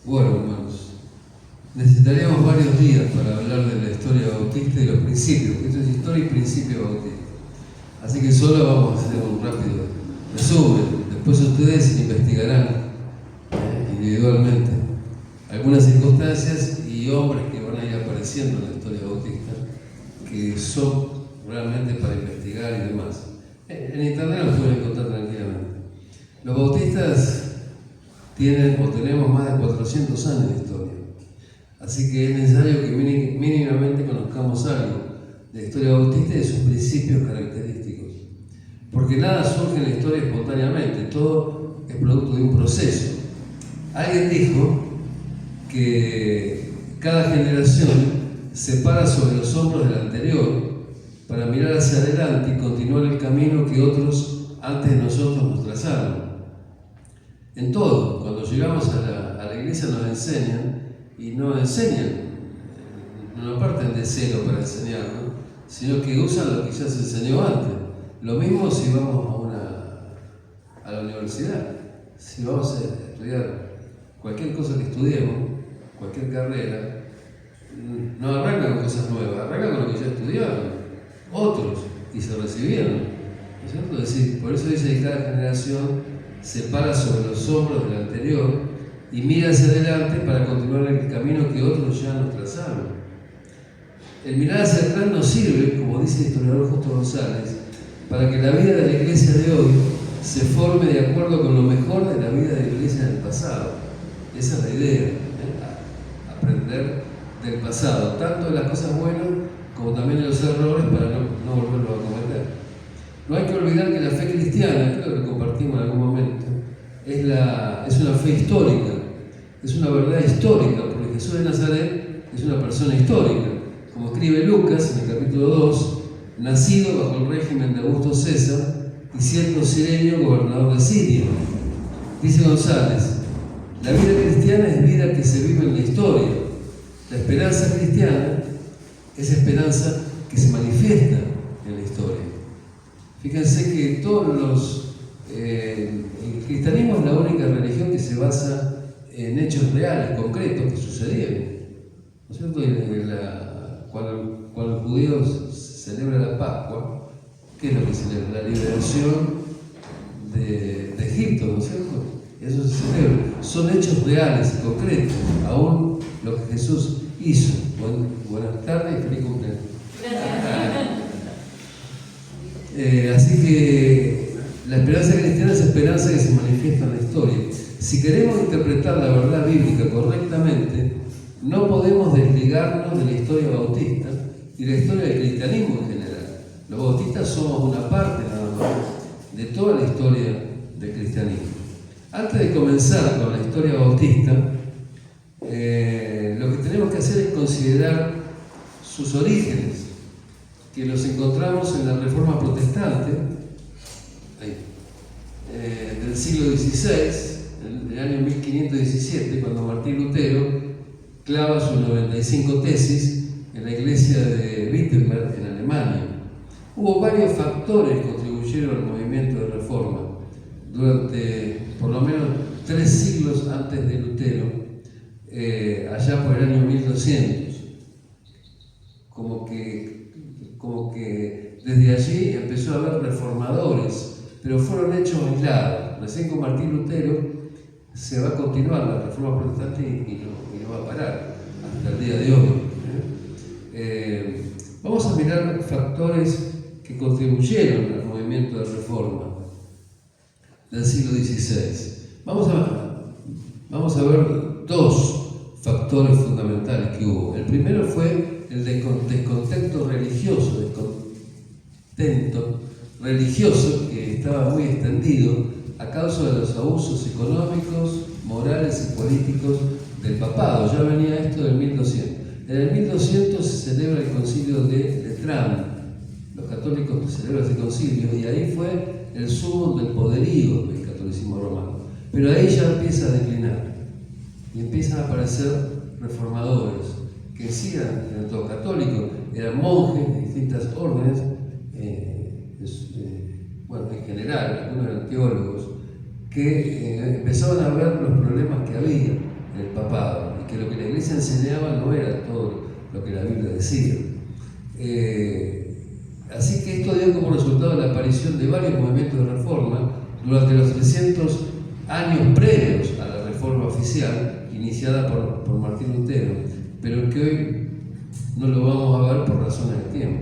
Bueno, hermanos, necesitaríamos varios días para hablar de la historia bautista y los principios, porque esto es historia y principio bautista. Así que solo vamos a hacer un rápido resumen. Después ustedes investigarán individualmente algunas circunstancias y hombres que van a ir apareciendo en la historia bautista, que son realmente para investigar y demás. En internet los pueden encontrar tranquilamente. Los bautistas tienen o tenemos más de 400 años de historia. Así que es necesario que mínimamente conozcamos algo de la historia bautista y de sus principios característicos. Porque nada surge en la historia espontáneamente, todo es producto de un proceso. Alguien dijo que cada generación se para sobre los hombros del anterior para mirar hacia adelante y continuar el camino que otros antes de nosotros nos trazaron. En todo, cuando llegamos a la iglesia nos enseñan, y no enseñan, no parten de cero para enseñar, ¿no? Sino que usan lo que ya se enseñó antes. Lo mismo si vamos a la universidad. Si vamos a estudiar cualquier cosa que estudiemos, cualquier carrera, no arrancan con cosas nuevas, arrancan con lo que ya estudiaron otros y se recibieron. ¿No es cierto? Es decir, por eso dice que cada generación se para sobre los hombros del anterior y mira hacia adelante para continuar el camino que otros ya nos trazaron. El mirar hacia atrás nos sirve, como dice el historiador Justo González, para que la vida de la iglesia de hoy se forme de acuerdo con lo mejor de la vida de la iglesia del pasado. Esa es la idea, aprender del pasado, tanto de las cosas buenas como también de los errores para no volverlos a cometer. No hay que olvidar que la fe cristiana, creo que compartimos en algún momento, es una fe histórica, es una verdad histórica, porque Jesús de Nazaret es una persona histórica. Como escribe Lucas en el capítulo 2, nacido bajo el régimen de Augusto César y siendo sirenio gobernador de Siria. Dice González, la vida cristiana es vida que se vive en la historia. La esperanza cristiana es esperanza que se manifiesta en la historia. Fíjense que el cristianismo es la única religión que se basa en hechos reales, concretos, que sucedieron. ¿No es cierto? Cuando los judíos celebran la Pascua, ¿qué es lo que celebran? La liberación de Egipto, ¿no es cierto? Eso se celebra. Son hechos reales y concretos, aún lo que Jesús hizo. Buenas tardes y feliz cumpleaños. Así que la esperanza cristiana es esperanza que se manifiesta en la historia. Si queremos interpretar la verdad bíblica correctamente, no podemos desligarnos de la historia bautista y la historia del cristianismo en general. Los bautistas somos una parte nada más de toda la historia del cristianismo. Antes de comenzar con la historia bautista, lo que tenemos que hacer es considerar sus orígenes, que los encontramos en la Reforma Protestante del siglo XVI, del año 1517, cuando Martín Lutero clava sus 95 tesis en la iglesia de Wittenberg, en Alemania. Hubo varios factores que contribuyeron al movimiento de reforma durante por lo menos 3 siglos antes de Lutero, allá por el año 1200. Como que desde allí empezó a haber reformadores, pero fueron hechos aislados. Recién con Martín Lutero se va a continuar la reforma protestante y no va a parar hasta el día de hoy. Vamos a mirar factores que contribuyeron al movimiento de reforma del siglo XVI. Vamos a ver 2 factores fundamentales que hubo. El primero fue el descontento religioso que estaba muy extendido a causa de los abusos económicos, morales y políticos del papado. Ya venía esto del 1200. En el 1200 se celebra el concilio de Letrán. Los católicos celebran ese concilio y ahí fue el sumo del poderío del catolicismo romano. Pero ahí ya empieza a declinar y empiezan a aparecer reformadores que sí eran todos católicos, eran monjes de distintas órdenes, en general, algunos eran teólogos, que empezaban a ver los problemas que había en el papado. enseñaba no era todo lo que la Biblia decía. Así que esto dio como resultado la aparición de varios movimientos de reforma durante los 300 años previos a la reforma oficial iniciada por Martín Lutero, pero que hoy no lo vamos a ver por razones de tiempo.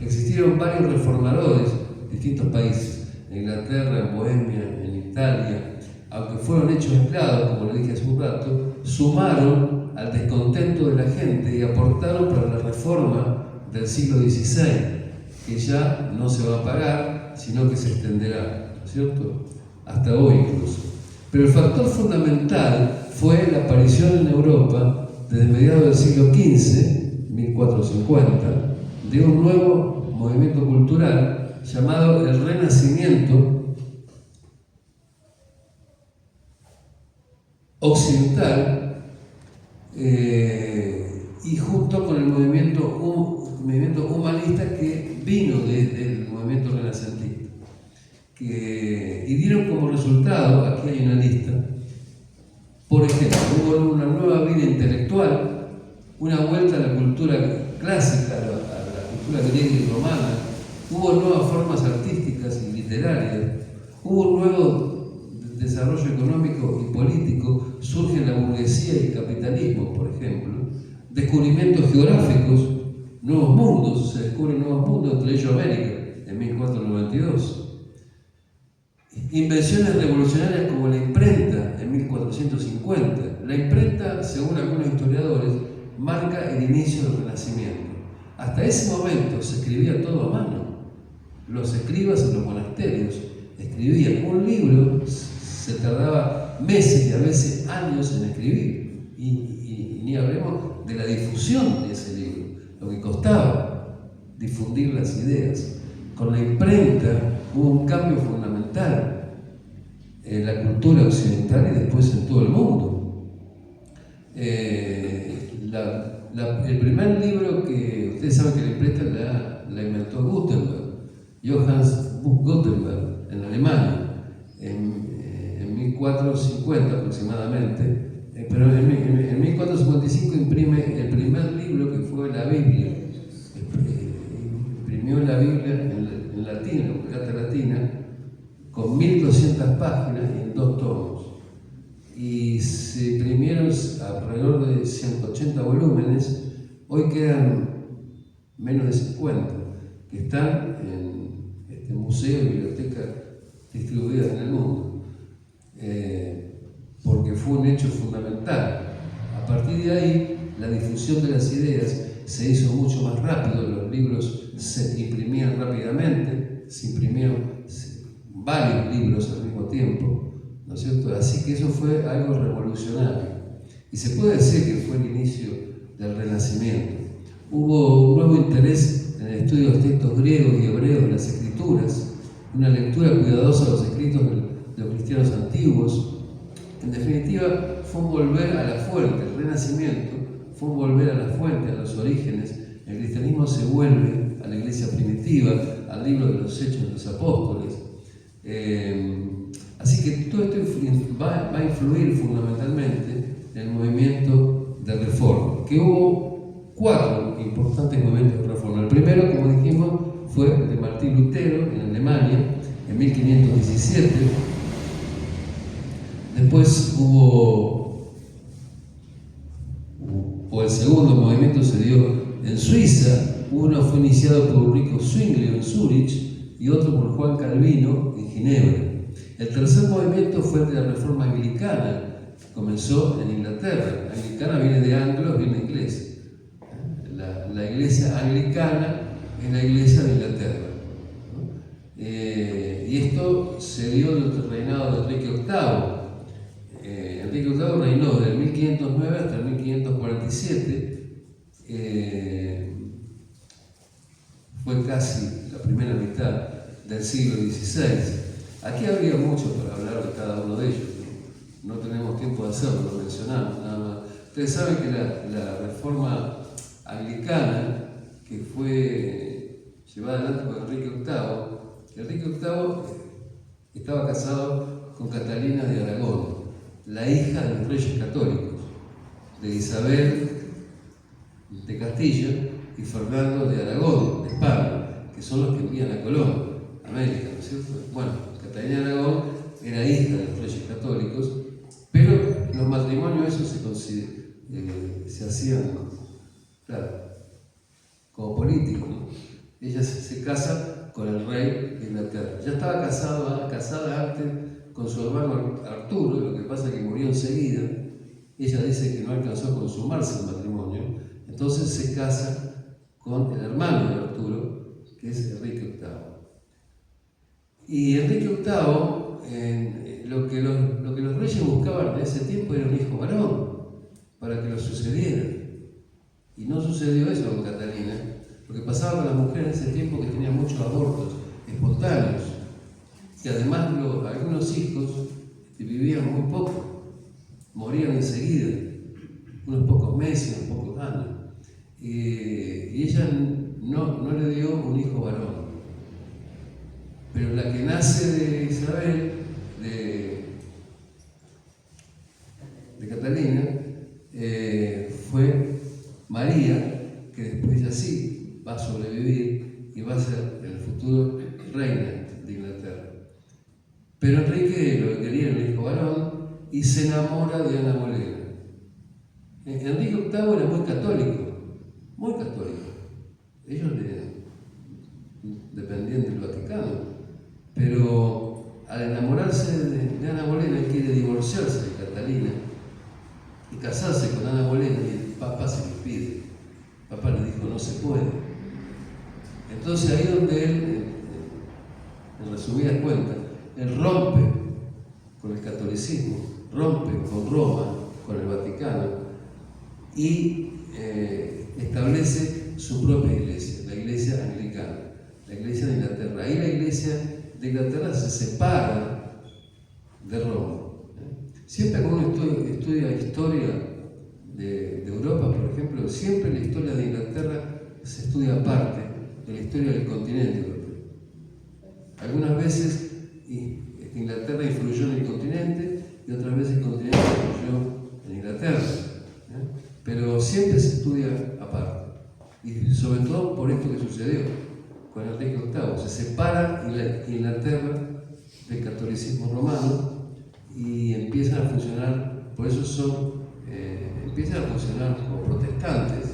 Existieron varios reformadores en distintos países, en Inglaterra, en Bohemia, en Italia. Aunque fueron hechos aislados, como le dije hace un rato, sumaron al descontento de la gente y aportaron para la reforma del siglo XVI, que ya no se va a pagar, sino que se extenderá, ¿no es cierto?, hasta hoy incluso. Pero el factor fundamental fue la aparición en Europa, desde mediados del siglo XV, 1450, de un nuevo movimiento cultural llamado el Renacimiento occidental, y junto con el movimiento humanista que vino del movimiento renacentista, y dieron como resultado, aquí hay una lista, por ejemplo, hubo una nueva vida intelectual, una vuelta a la cultura clásica, a la cultura griega y romana, hubo nuevas formas artísticas y literarias, hubo un nuevo desarrollo económico y político, surge la burguesía y el capitalismo, por ejemplo, descubrimientos geográficos, nuevos mundos, se descubren nuevos mundos, entre ellos América, en 1492. Invenciones revolucionarias como la imprenta, en 1450. La imprenta, según algunos historiadores, marca el inicio del Renacimiento. Hasta ese momento se escribía todo a mano. Los escribas en los monasterios escribían un libro, se tardaba meses y a veces años en escribir. Y ni hablemos de la difusión de ese libro, lo que costaba difundir las ideas. Con la imprenta hubo un cambio fundamental en la cultura occidental y después en todo el mundo. El primer libro que ustedes saben que la imprenta la inventó Gutenberg, Johannes Gutenberg, en Alemania, en 1450 aproximadamente, pero en 1455 imprime el primer libro que fue la Biblia. Imprimió la Biblia en latín, en Vulgata Latina, con 1200 páginas y en 2 tomos. Y se imprimieron alrededor de 180 volúmenes, hoy quedan menos de 50, que están en museos y bibliotecas distribuidas en el mundo, porque fue un hecho fundamental. A partir de ahí, la difusión de las ideas se hizo mucho más rápido, los libros se imprimían rápidamente, se imprimieron varios libros al mismo tiempo, ¿no es cierto? Así que eso fue algo revolucionario. Y se puede decir que fue el inicio del Renacimiento. Hubo un nuevo interés en el estudio de los textos griegos y hebreos de las Escrituras, una lectura cuidadosa de los escritos de los cristianos antiguos. En definitiva, fue un volver a la fuente. El Renacimiento fue un volver a la fuente, a los orígenes. El cristianismo se vuelve a la iglesia primitiva, al libro de los Hechos de los Apóstoles. Así que todo esto va a influir fundamentalmente en el movimiento de reforma, que hubo 4 importantes movimientos de reforma. El primero, como dijimos, fue el de Martín Lutero en Alemania, en 1517. Después el segundo movimiento se dio en Suiza. Uno fue iniciado por Ulrico Zwinglio en Zúrich y otro por Juan Calvino en Ginebra. El tercer movimiento fue el de la Reforma Anglicana, que comenzó en Inglaterra. Anglicana viene de anglo, viene de inglés. La iglesia anglicana es la iglesia de Inglaterra, ¿no? Y esto se dio durante el reinado de Enrique VIII. Enrique VIII reinó desde el 1509 hasta el 1547. Fue casi la primera mitad del siglo XVI. Aquí habría mucho para hablar de cada uno de ellos, no tenemos tiempo de hacerlo, lo mencionamos nada más. Ustedes saben que la reforma anglicana, que fue llevada adelante por Enrique VIII estaba casado con Catalina de Aragón, la hija de los reyes católicos. de Isabel de Castilla y Fernando de Aragón, de España, que son los que envían a Colón, a América, ¿no es cierto? Bueno, Catalina de Aragón era hija de los reyes católicos, pero los matrimonios esos se hacían, claro, como políticos, ¿no? Ella se casa con el rey de Inglaterra. Ya estaba casada antes con su hermano Arturo, lo que pasa es que murió enseguida. Ella dice que no alcanzó a consumarse el matrimonio, entonces se casa con el hermano de Arturo, que es Enrique VIII. Y Enrique VIII, lo que los reyes buscaban en ese tiempo era un hijo varón, para que lo sucediera. Y no sucedió eso con Catalina. Lo que pasaba con las mujeres en ese tiempo es que tenían muchos abortos espontáneos, y además algunos hijos vivían muy poco, morían enseguida, unos pocos meses, unos pocos años. Y ella no le dio un hijo varón. Pero la que nace de Isabel, de Catalina, fue María, que después ya sí va a sobrevivir y va a ser en el futuro reina de Inglaterra. Pero Enrique lo que quería era un hijo varón y se enamora de Ana Bolena. Enrique VIII era muy católico, muy católico. Ellos dependían del Vaticano, pero al enamorarse de Ana Bolena, él quiere divorciarse de Catalina y casarse con Ana Bolena, y el Papa se lo pide. El Papa le dijo, no se puede. Entonces ahí donde él, en resumidas cuentas, él rompe con el catolicismo, rompe con Roma, con el Vaticano, y establece su propia iglesia, la iglesia anglicana, la iglesia de Inglaterra. Ahí la iglesia de Inglaterra se separa de Roma. Siempre cuando uno estudia historia de Europa, por ejemplo, siempre la historia de Inglaterra se estudia aparte de la historia del continente europeo. Algunas veces Inglaterra influyó en el continente y otras veces el continente influyó en Inglaterra. Pero siempre se estudia aparte. Y sobre todo por esto que sucedió con Enrique VIII. Se separa Inglaterra del catolicismo romano y empiezan a funcionar, por eso empiezan a funcionar como protestantes,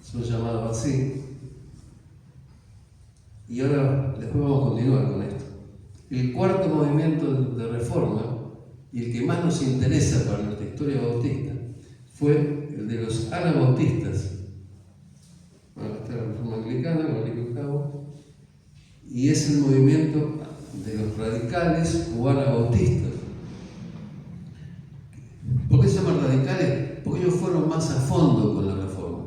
son llamados así. Y ahora, después vamos a continuar con esto. El cuarto movimiento de reforma, y el que más nos interesa para nuestra historia bautista, fue el de los anabautistas. Bueno, esta es la reforma anglicana, con Enrique VIII, y es el movimiento de los radicales o anabautistas. ¿Por qué se llaman radicales? Porque ellos fueron más a fondo con la reforma,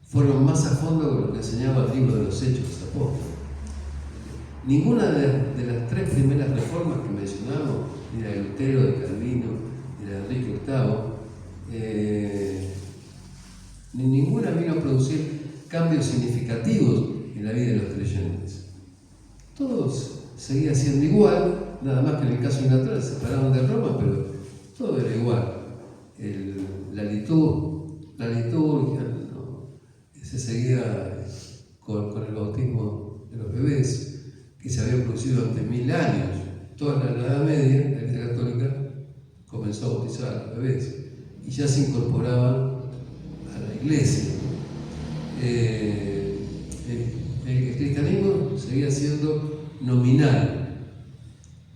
fueron más a fondo con lo que enseñaba el libro de los Hechos de los Apóstoles. Ninguna de las tres primeras reformas que mencionamos, ni la de Lutero, de Calvino, ni la de Enrique VIII, ninguna vino a producir cambios significativos en la vida de los creyentes. Todos seguían siendo igual, nada más que en el caso de Inglaterra se separaron de Roma, pero todo era igual. La liturgia, ¿no? Se seguía con el bautismo de los bebés, que se había producido durante 1000 años. Toda la Edad Media, la Iglesia Católica comenzó a bautizar a los bebés y ya se incorporaban a la Iglesia. El cristianismo seguía siendo nominal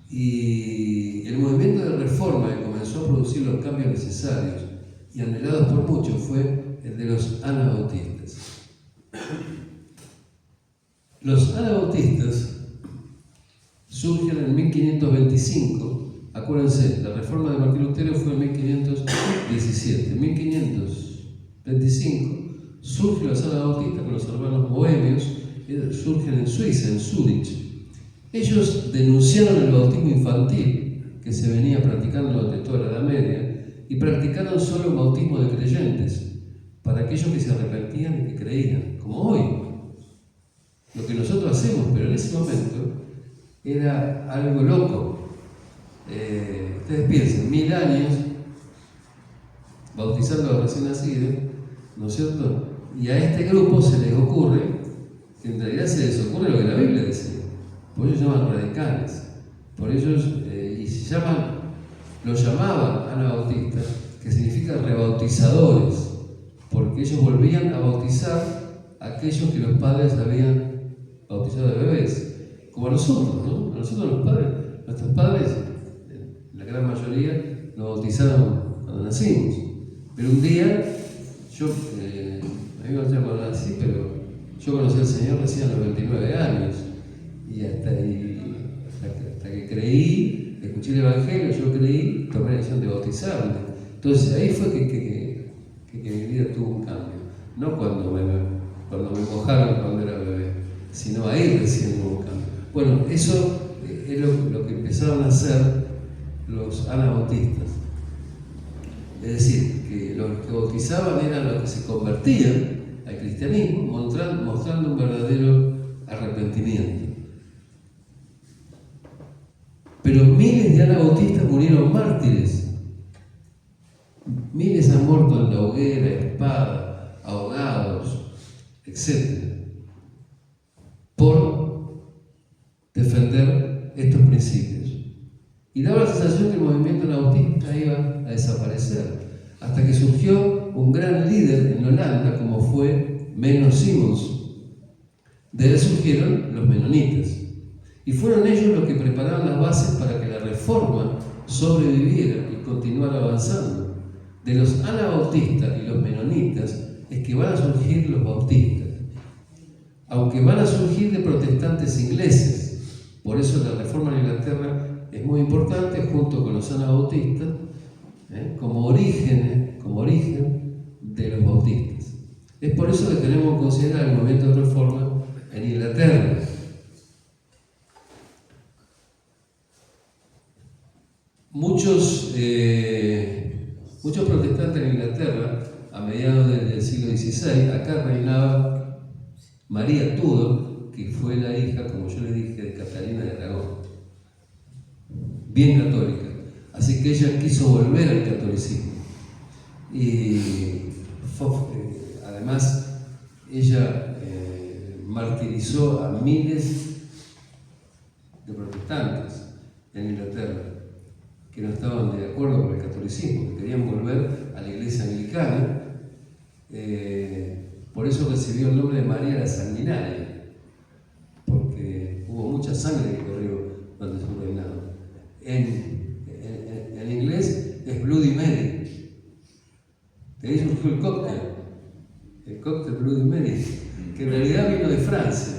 y el movimiento de reforma que comenzó a producir los cambios necesarios y anhelados por muchos fue el de los anabautistas. Los anabautistas surgen en 1525, acuérdense, la reforma de Martín Lutero fue en 1517. En 1525 surgen los anabautistas con los hermanos bohemios, surgen en Suiza, en Zúrich. Ellos denunciaron el bautismo infantil que se venía practicando durante toda la Edad Media y practicaron solo el bautismo de creyentes para aquellos que se arrepentían y que creían, como hoy, lo que nosotros hacemos, pero en ese momento era algo loco. Ustedes piensen, 1000 años bautizando a los recién nacidos, ¿no es cierto? Y a este grupo se les ocurre, que en realidad se les ocurre lo que la Biblia decía, por ellos llaman radicales, por ellos, y se llaman, lo llamaban anabautistas, que significa rebautizadores, porque ellos volvían a bautizar a aquellos que los padres habían bautizado de bebés, como a nosotros, ¿no? A nosotros los padres, nuestros padres, la gran mayoría, nos bautizaron cuando nacimos, pero un día, yo, a mí me gusta cuando nací, pero yo conocí al Señor recién a los 29 años, y hasta que creí, escuché el Evangelio, yo creí, tomé la decisión de bautizarme. Entonces ahí fue que mi vida tuvo un cambio. No cuando me mojaron cuando era bebé, sino ahí recién hubo un cambio. Bueno, eso es lo que empezaron a hacer los anabautistas. Es decir, que los que bautizaban eran los que se convertían al cristianismo, mostrando un verdadero arrepentimiento. Pero miles de anabautistas murieron mártires. Miles han muerto en la hoguera, espada, ahogados, etc. por defender estos principios. Y daba la sensación que el movimiento anabautista iba a desaparecer, hasta que surgió un gran líder en Holanda, como fue Menno Simons. De él surgieron los menonitas. Y fueron ellos los que prepararon las bases para que la reforma sobreviviera y continuara avanzando. De los anabautistas y los menonitas es que van a surgir los bautistas, aunque van a surgir de protestantes ingleses. Por eso la reforma en Inglaterra es muy importante, junto con los anabautistas, como origen de los bautistas. Es por eso que tenemos que considerar el movimiento de reforma en Inglaterra. Muchos protestantes en Inglaterra, a mediados del siglo XVI, acá reinaba María Tudor, que fue la hija, como yo le dije, de Catalina de Aragón, bien católica. Así que ella quiso volver al catolicismo. Y además, ella martirizó a miles de protestantes en Inglaterra, que no estaban de acuerdo con el catolicismo, que querían volver a la iglesia anglicana. Por eso recibió el nombre de María la Sanguinaria, porque hubo mucha sangre que corrió durante su reinado. En inglés es Bloody Mary. De ahí surgió el cóctel Bloody Mary, que en realidad vino de Francia,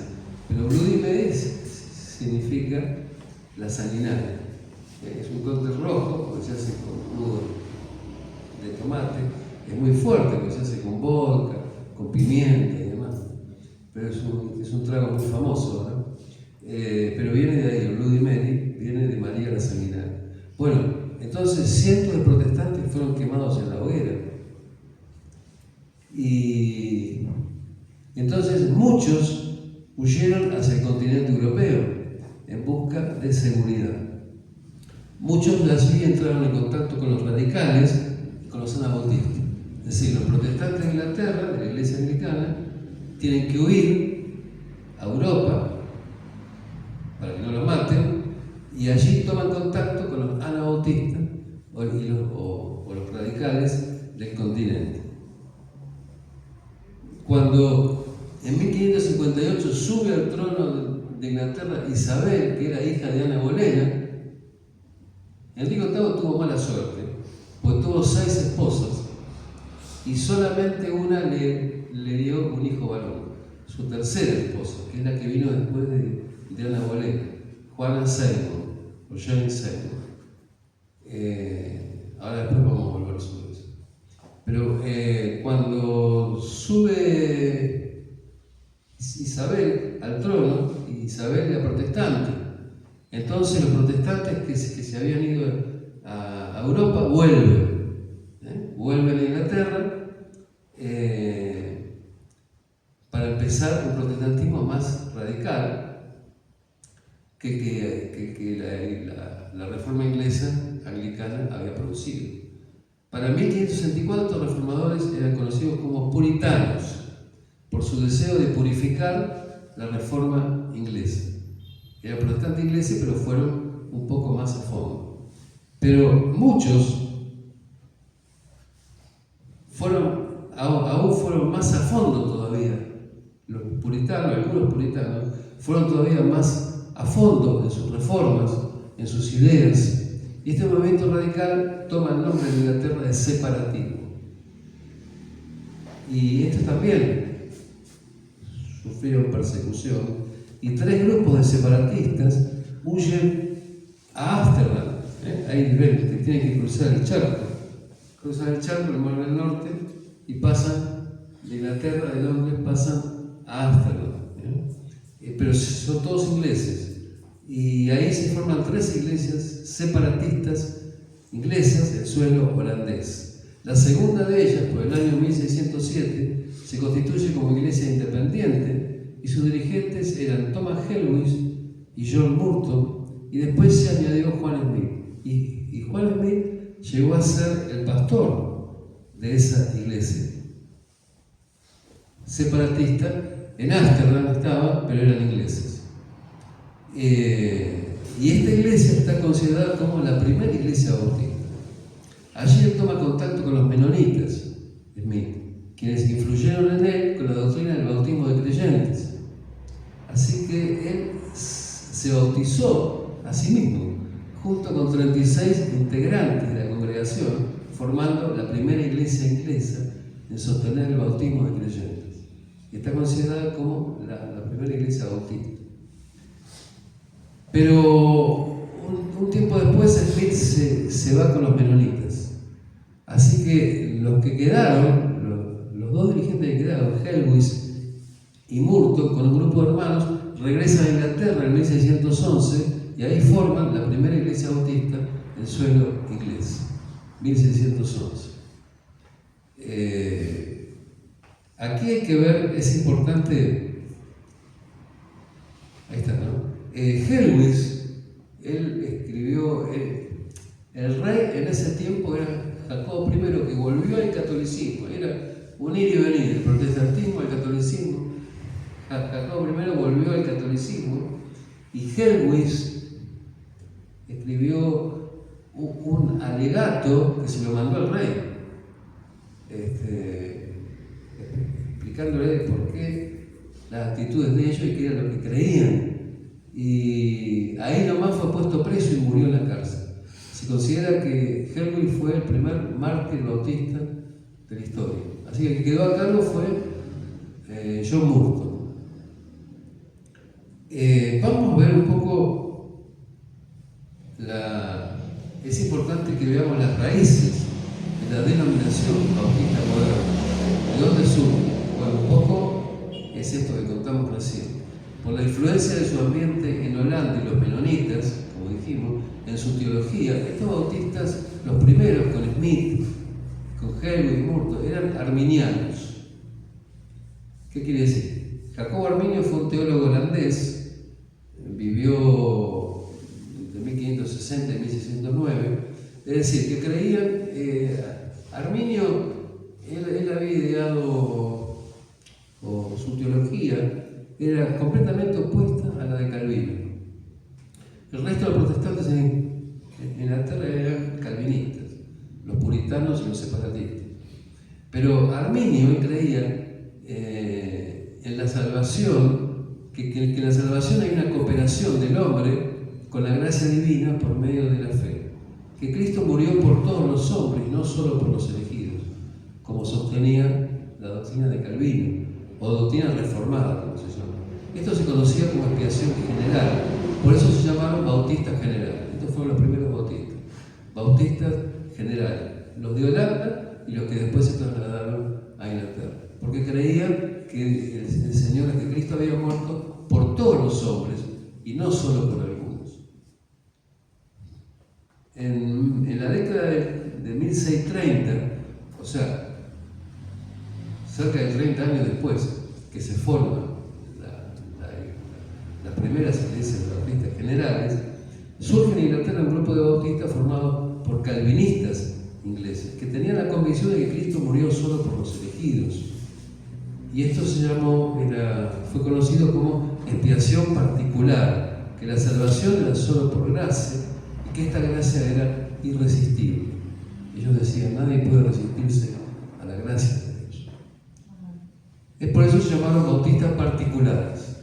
pero Bloody Mary significa la sanguinaria. Es un cóctel rojo, porque se hace con jugo de tomate, es muy fuerte, porque se hace con vodka, con pimienta y demás, pero es un trago muy famoso, ¿verdad? Pero viene de ahí, el Bloody Mary, viene de María la Sanguinaria. Bueno, entonces cientos de protestantes fueron quemados en la hoguera. Y entonces muchos huyeron hacia el continente europeo en busca de seguridad. Muchos de allí entraron en contacto con los radicales y con los anabautistas. Es decir, los protestantes de Inglaterra, de la iglesia anglicana, tienen que huir a Europa para que no los maten, y allí toman contacto con los anabautistas o los radicales del continente. Cuando en 1558 sube al trono de Inglaterra Isabel, que era hija de Ana Bolena, Enrique VIII tuvo mala suerte, pues tuvo 6 esposas y solamente una le dio un hijo varón, su tercera esposa, que es la que vino después de Ana Bolena, Juana Seymour o Jane Seymour. Ahora después vamos a volver sobre eso. Pero cuando sube Isabel al trono, y Isabel era protestante, entonces los protestantes que se habían ido a Europa vuelven a Inglaterra para empezar un protestantismo más radical que la reforma inglesa anglicana había producido. Para 1564 estos reformadores eran conocidos como puritanos, por su deseo de purificar la reforma inglesa. Eran protestantes ingleses, pero fueron un poco más a fondo. Pero muchos aún fueron más a fondo todavía. Los puritanos, algunos puritanos, fueron todavía más a fondo en sus reformas, en sus ideas. Y este movimiento radical toma el nombre en Inglaterra de separatismo. Y estos también sufrieron persecución. Y 3 grupos de separatistas huyen a Ámsterdam. Ahí ven que tienen que cruzar el charco. Cruzan el charco, el mar del norte, y pasan de Inglaterra, de Londres, pasan a Ámsterdam. Pero son todos ingleses. Y ahí se forman 3 iglesias separatistas inglesas en suelo holandés. La segunda de ellas, por el año 1607, se constituye como iglesia independiente y sus dirigentes eran Thomas Helwys y John Murton, y después se añadió Juan Smith. Y Juan Smith llegó a ser el pastor de esa iglesia separatista. En Ámsterdam estaba, pero eran ingleses. Y esta iglesia está considerada como la primera iglesia bautista. Allí él toma contacto con los menonitas, Smith, quienes influyeron en él con la doctrina del bautismo de creyentes. Así que él se bautizó a sí mismo, junto con 36 integrantes de la congregación, formando la primera iglesia inglesa en sostener el bautismo de creyentes. Y está considerada como la primera iglesia bautista. Pero un tiempo después Smith se va con los menonitas. Así que los que quedaron, los 2 dirigentes que quedaron, Helwys y Murton, con un grupo de hermanos, regresan a Inglaterra en 1611 y ahí forman la primera iglesia bautista en suelo inglés, 1611. Aquí hay que ver, es importante, ahí está, ¿no? Helwys, él escribió, el rey en ese tiempo era Jacobo I, que volvió al catolicismo, era un ir y venir, el protestantismo al catolicismo. Jacobo I volvió al catolicismo y Helwys escribió un alegato que se lo mandó al rey, explicándole por qué las actitudes de ellos y qué era lo que creían. Y ahí nomás fue puesto preso y murió en la cárcel. Se considera que Helwys fue el primer mártir bautista de la historia. Así que el que quedó a cargo fue John Murton. Vamos a ver un poco, es importante que veamos las raíces de la denominación bautista moderna. ¿De dónde surge? Bueno, un poco es esto que contamos recién. Por la influencia de su ambiente en Holanda y los menonitas, como dijimos, en su teología, estos bautistas, los primeros con Smith, con Helwys y Murton, eran arminianos. ¿Qué quiere decir? Jacobo Arminio fue un teólogo holandés, vivió entre 1560 y 1609, es decir, que creían, Arminio, él había ideado, o su teología era completamente opuesta a la de Calvino. El resto de los protestantes en Inglaterra eran calvinistas, los puritanos y los separatistas. Pero Arminio creía en la salvación, que en la salvación hay una cooperación del hombre con la gracia divina por medio de la fe. Que Cristo murió por todos los hombres, no solo por los elegidos, como sostenía la doctrina de Calvino, o doctrina reformada, como se llama. Esto se conocía como expiación general, por eso se llamaron bautistas generales. Estos fueron los primeros bautistas generales, los de Holanda y los que después se trasladaron a Inglaterra, porque creían que el Señor, que Cristo había muerto por todos los hombres y no solo por algunos. En la década de 1630, o sea, cerca de 30 años después que se forman las primeras iglesias bautistas generales, surge en Inglaterra un grupo de bautistas formado por calvinistas ingleses, que tenían la convicción de que Cristo murió solo por los elegidos. Y esto fue conocido como expiación particular, que la salvación era solo por gracia y que esta gracia era irresistible. Ellos decían, nadie puede resistirse a la gracia de Dios. Es por eso se llamaron bautistas particulares.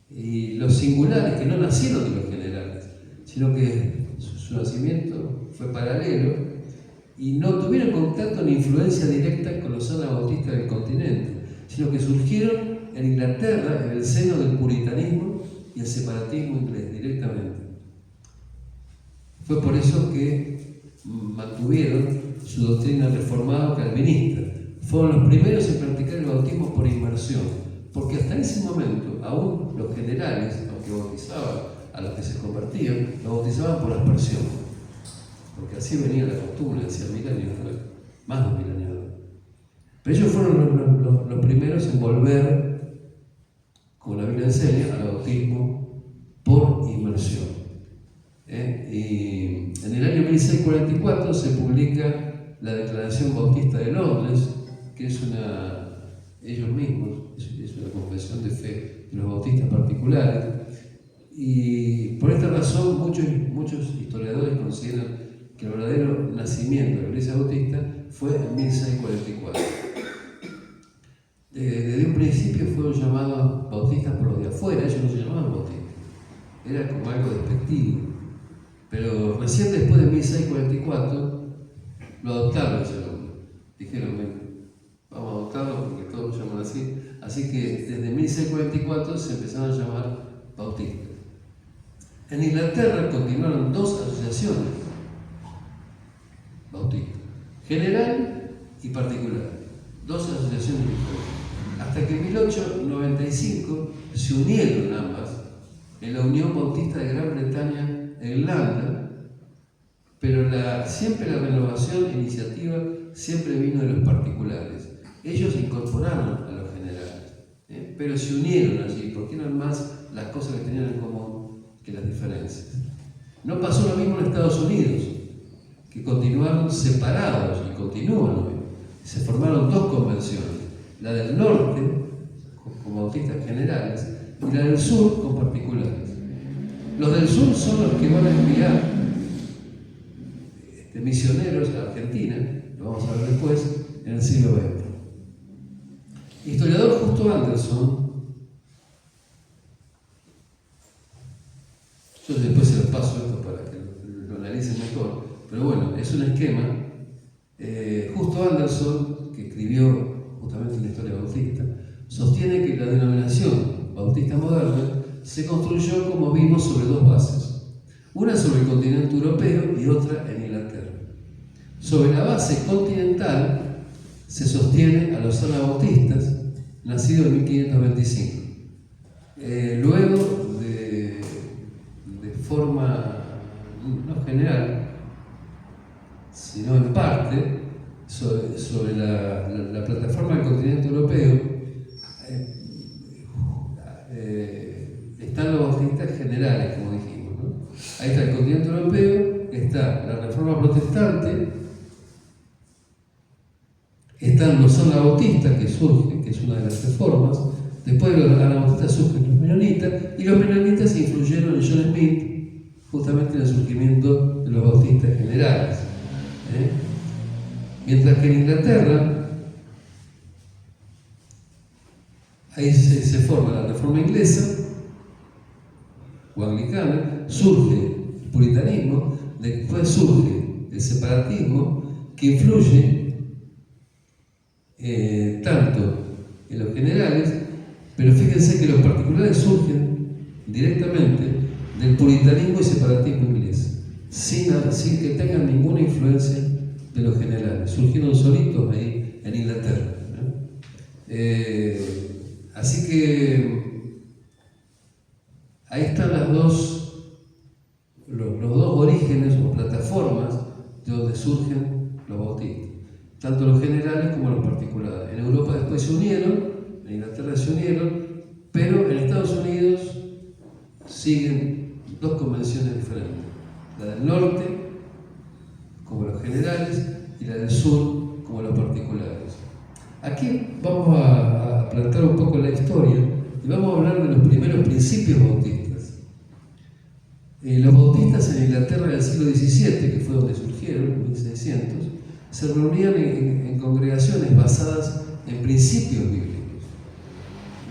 Y los singulares, que no nacieron de los generales, sino que su nacimiento fue paralelo y no tuvieron contacto ni influencia directa con los anabautistas del continente, sino que surgieron en Inglaterra en el seno del puritanismo y el separatismo inglés directamente. Fue por eso que mantuvieron su doctrina reformada calvinista. Fueron los primeros en practicar el bautismo por inmersión, porque hasta ese momento aún los generales, aunque bautizaban a los que se convertían, los bautizaban por aspersión, porque así venía la costumbre, hacía 1000 años, más de 1000 años. Pero ellos fueron los primeros en volver, como la Biblia enseña, al bautismo por inmersión. Y en el año 1644 se publica la Declaración Bautista de Londres, que es ellos mismos, es una confesión de fe de los bautistas particulares. Y por esta razón muchos historiadores consideran que el verdadero nacimiento de la Iglesia Bautista fue en 1644. Desde un principio fueron llamados bautistas por los de afuera, ellos no se llamaban bautistas, era como algo despectivo. Pero recién después de 1644 lo adoptaron ese nombre. Dijeron, vamos a adoptarlo porque todos lo llaman así. Así que desde 1644 se empezaron a llamar bautistas. En Inglaterra continuaron 2 asociaciones bautistas, general y particular, 2 asociaciones diferentes. Hasta que en 1895 se unieron ambas en la Unión Bautista de Gran Bretaña e Irlanda, pero siempre la renovación e iniciativa siempre vino de los particulares. Ellos se incorporaron a los generales, pero se unieron allí porque eran más las cosas que tenían en común que las diferencias. No pasó lo mismo en Estados Unidos, que continuaron separados y continúan hoy. Se formaron 2 convenciones, la del norte con bautistas generales y la del sur con particulares. Los del sur son los que van a enviar misioneros a Argentina, lo vamos a ver después, en el siglo XX. El historiador Justo Anderson, yo después se los paso esto para que lo analicen mejor, pero bueno, es un esquema. Justo Anderson, que escribió justamente la historia bautista, sostiene que la denominación bautista moderna se construyó, como vimos, sobre 2 bases. Una sobre el continente europeo y otra en Inglaterra. Sobre la base continental se sostiene a los anabautistas, nacidos en 1525. Luego, de forma no general, sino en parte, sobre la plataforma del continente europeo, están los bautistas generales, como dijimos, ¿no? Ahí está el continente europeo, está la Reforma Protestante, están los anabautistas que surgen, que es una de las reformas. Después de los anabautistas surgen los menonitas, y los menonitas influyeron en John Smith justamente en el surgimiento de los bautistas generales. Mientras que en Inglaterra, ahí se forma la Reforma Inglesa o anglicana, surge el puritanismo, después surge el separatismo, que influye tanto en los generales, pero fíjense que los particulares surgen directamente del puritanismo y separatismo inglés, sin que tengan ninguna influencia de los generales. Surgieron solitos ahí en Inglaterra, ¿no? Así que ahí están los dos orígenes o plataformas de donde surgen los bautistas, tanto los generales como los particulares. En Europa después se unieron, en Inglaterra se unieron, pero en Estados Unidos siguen 2 convenciones diferentes. La del norte, como los generales, Aquí vamos a plantar un poco la historia y vamos a hablar de los primeros principios bautistas. Los bautistas en Inglaterra del siglo XVII, que fue donde surgieron, en 1600, se reunían en congregaciones basadas en principios bíblicos.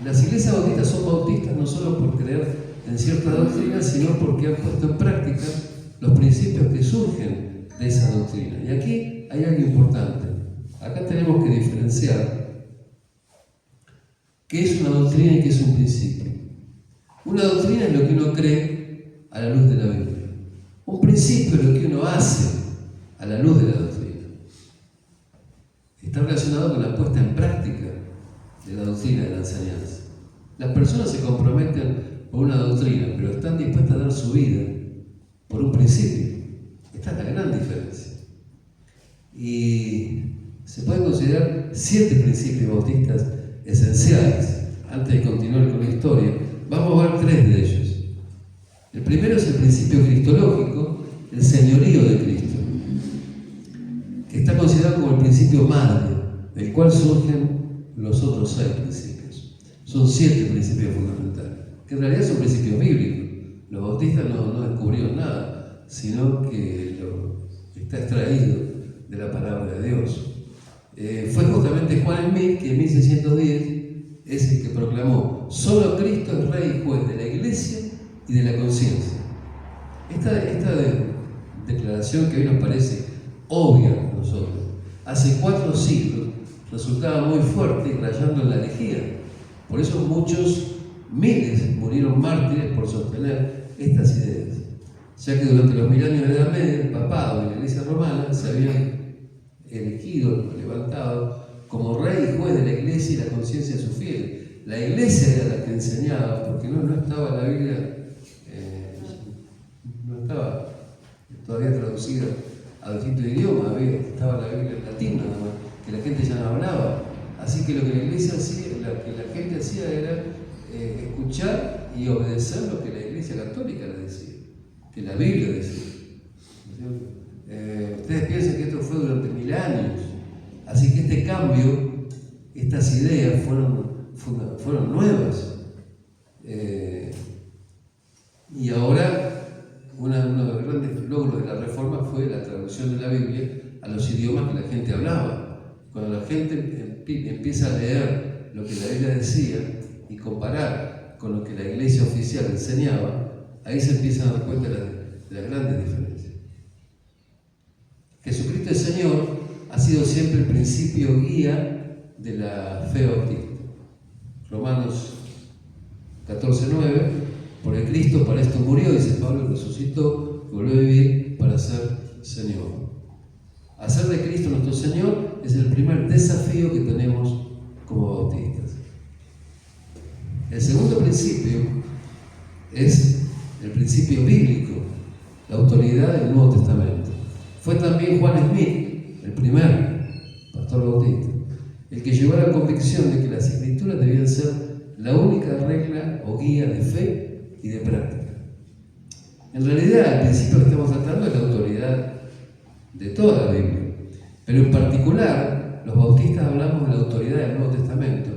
Las iglesias bautistas son bautistas no solo por creer en ciertas doctrinas, sino porque han puesto en práctica los principios que surgen de esa doctrina. Y aquí hay algo importante. Acá tenemos que diferenciar qué es una doctrina y qué es un principio. Una doctrina es lo que uno cree a la luz de la Biblia. Un principio es lo que uno hace a la luz de la doctrina. Está relacionado con la puesta en práctica de la doctrina de la enseñanza. Las personas se comprometen por una doctrina, pero están dispuestas a dar su vida por un principio. Esta es la gran diferencia. Y se pueden considerar 7 principios bautistas esenciales. Antes de continuar con la historia, vamos a ver 3 de ellos. El primero es el principio cristológico, el señorío de Cristo, que está considerado como el principio madre, del cual surgen los otros 6 principios. Son 7 principios fundamentales, que en realidad son principios bíblicos. Los bautistas no descubrieron nada, sino que está extraído de la palabra de Dios. Fue justamente Juan Smith que en 1610 es el que proclamó: solo Cristo es Rey y Juez de la Iglesia y de la conciencia. Esta declaración que hoy nos parece obvia a nosotros, hace 4 siglos resultaba muy fuerte y rayando en la herejía. Por eso muchos, miles, murieron mártires por sostener estas ideas, ya que durante los 1000 años de la Edad Media, el papado y la Iglesia romana se habían elegido, levantado como rey y juez de la Iglesia y la conciencia de sus fieles. La Iglesia era la que enseñaba, porque no estaba la Biblia, no estaba todavía traducida a distintos idiomas, estaba la Biblia en latín nada más, que la gente ya no hablaba. Así que lo que la Iglesia hacía, lo que la gente hacía era escuchar y obedecer lo que la Iglesia católica le decía, que la Biblia decía. Ustedes piensan que esto fue durante 1000 años, así que este cambio, estas ideas fueron nuevas. Y ahora uno de los grandes logros de la Reforma fue la traducción de la Biblia a los idiomas que la gente hablaba. Cuando la gente empieza a leer lo que la Biblia decía y comparar con lo que la Iglesia oficial enseñaba, ahí se empiezan a dar cuenta de las grandes diferencias. Jesucristo el Señor ha sido siempre el principio guía de la fe bautista. Romanos 14:9, por el Cristo para esto murió, dice Pablo, resucitó y volvió a vivir para ser Señor. Hacer de Cristo nuestro Señor es el primer desafío que tenemos como bautistas. El segundo principio es el principio bíblico, la autoridad del Nuevo Testamento. Fue también Juan Smith, el primer pastor bautista, el que llegó a la convicción de que las Escrituras debían ser la única regla o guía de fe y de práctica. En realidad, el principio que estamos tratando es la autoridad de toda la Biblia, pero en particular, los bautistas hablamos de la autoridad del Nuevo Testamento,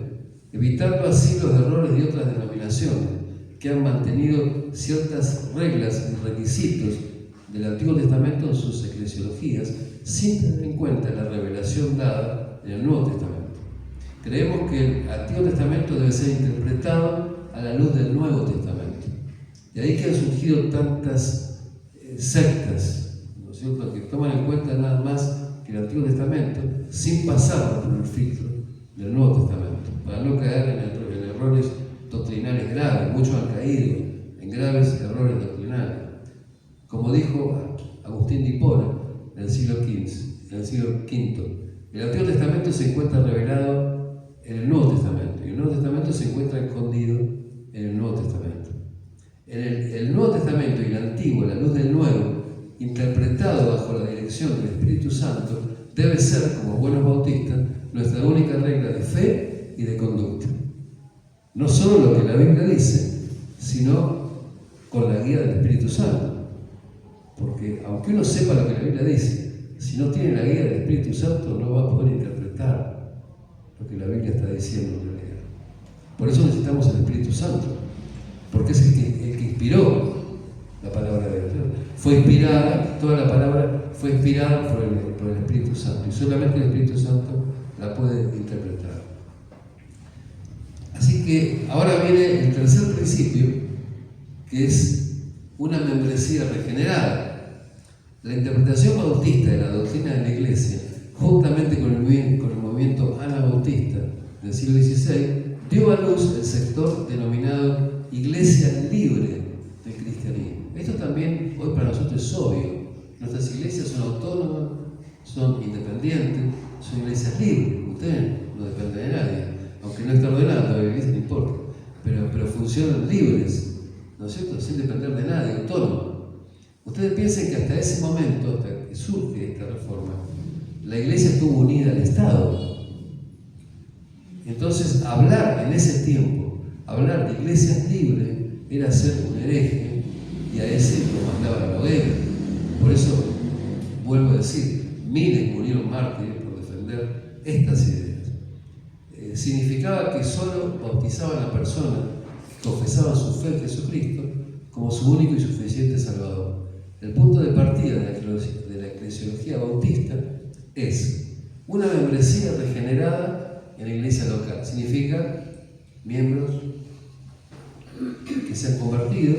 evitando así los errores de otras denominaciones que han mantenido ciertas reglas y requisitos del Antiguo Testamento en sus eclesiologías, sin tener en cuenta la revelación dada en el Nuevo Testamento. Creemos que el Antiguo Testamento debe ser interpretado a la luz del Nuevo Testamento. De ahí que han surgido tantas sectas, ¿no es cierto?, que toman en cuenta nada más que el Antiguo Testamento sin pasar por el filtro del Nuevo Testamento, para no caer en errores doctrinales graves. Muchos han caído en graves errores doctrinales. Como dijo Agustín de Hipona en el siglo V, el Antiguo Testamento se encuentra revelado en el Nuevo Testamento y el Nuevo Testamento se encuentra escondido en el Nuevo Testamento. El Nuevo Testamento y el Antiguo, la luz del Nuevo, interpretado bajo la dirección del Espíritu Santo, debe ser, como buenos bautistas, nuestra única regla de fe y de conducta. No solo lo que la Biblia dice, sino con la guía del Espíritu Santo. Porque aunque uno sepa lo que la Biblia dice, si no tiene la guía del Espíritu Santo no va a poder interpretar lo que la Biblia está diciendo en realidad. Por eso necesitamos el Espíritu Santo, porque es el que inspiró la palabra de Dios. Fue inspirada, toda la palabra fue inspirada por el Espíritu Santo, y solamente el Espíritu Santo la puede interpretar. Así que ahora viene el tercer principio, que es una membresía regenerada. La interpretación bautista de la doctrina de la Iglesia, juntamente con el movimiento anabautista del siglo XVI, dio a luz el sector denominado Iglesia Libre del Cristianismo. Esto también hoy para nosotros es obvio. Nuestras iglesias son autónomas, son independientes, son iglesias libres. Ustedes no dependen de nadie, aunque no está ordenado, la iglesia no importa, pero funcionan libres, ¿no es cierto?, sin depender de nadie, autónomos. Ustedes piensen que hasta ese momento, hasta que surge esta reforma, la iglesia estuvo unida al Estado. Entonces, hablar en ese tiempo, hablar de iglesias libres, era ser un hereje, y a ese lo mandaba a la hoguera. Por eso, vuelvo a decir, miles murieron mártires por defender estas ideas. Significaba que solo bautizaban a personas que confesaban su fe en Jesucristo como su único y suficiente Salvador. El punto de partida de la eclesiología bautista es una membresía regenerada en la iglesia local. Significa miembros que se han convertido,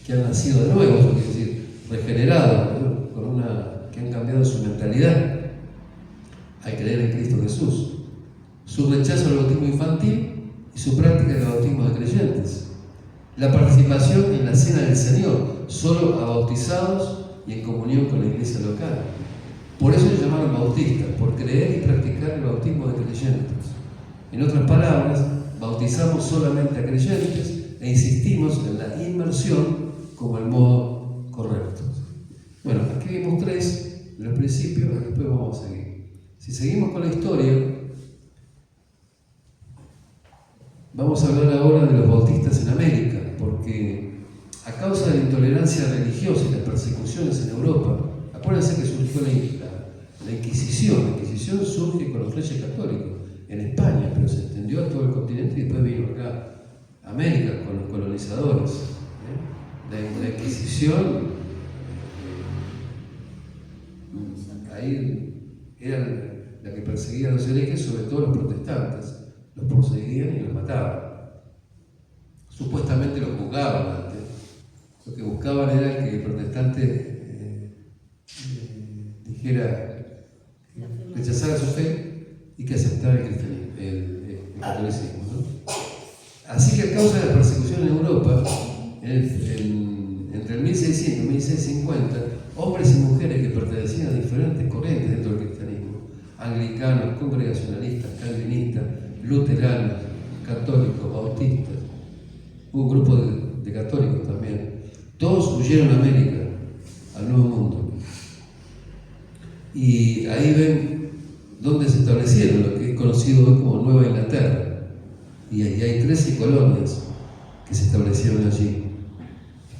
que han nacido de nuevo, es decir, regenerados, que han cambiado su mentalidad al creer en Cristo Jesús. Su rechazo al bautismo infantil y su práctica del bautismo de creyentes. La participación en la cena del Señor, solo a bautizados y en comunión con la iglesia local. Por eso se llamaron bautistas, por creer y practicar el bautismo de creyentes. En otras palabras, bautizamos solamente a creyentes e insistimos en la inmersión como el modo correcto. Bueno, aquí vimos tres de los principios y después vamos a seguir. Si seguimos con la historia, vamos a hablar ahora de los bautistas en América, porque a causa de la intolerancia religiosa y las persecuciones en Europa, acuérdense que surgió la Inquisición. La Inquisición surge con los reyes católicos en España, pero se extendió a todo el continente y después vino acá a América con los colonizadores. La Inquisición ahí era la que perseguía a los herejes, sobre todo los protestantes. Los perseguían y los mataban. Supuestamente los juzgaban antes. Lo que buscaban era que el protestante rechazara su fe y que aceptara el cristianismo, el catolicismo, ¿no? Así que a causa de la persecución en Europa, entre el 1600 y 1650, hombres y mujeres que pertenecían a diferentes corrientes dentro del cristianismo, anglicanos, congregacionalistas, calvinistas, luteranos, católicos, bautistas, hubo un grupo de católicos también, todos huyeron a América, al Nuevo Mundo. Y ahí ven dónde se establecieron, lo que es conocido hoy como Nueva Inglaterra. Y ahí hay 13 colonias que se establecieron allí.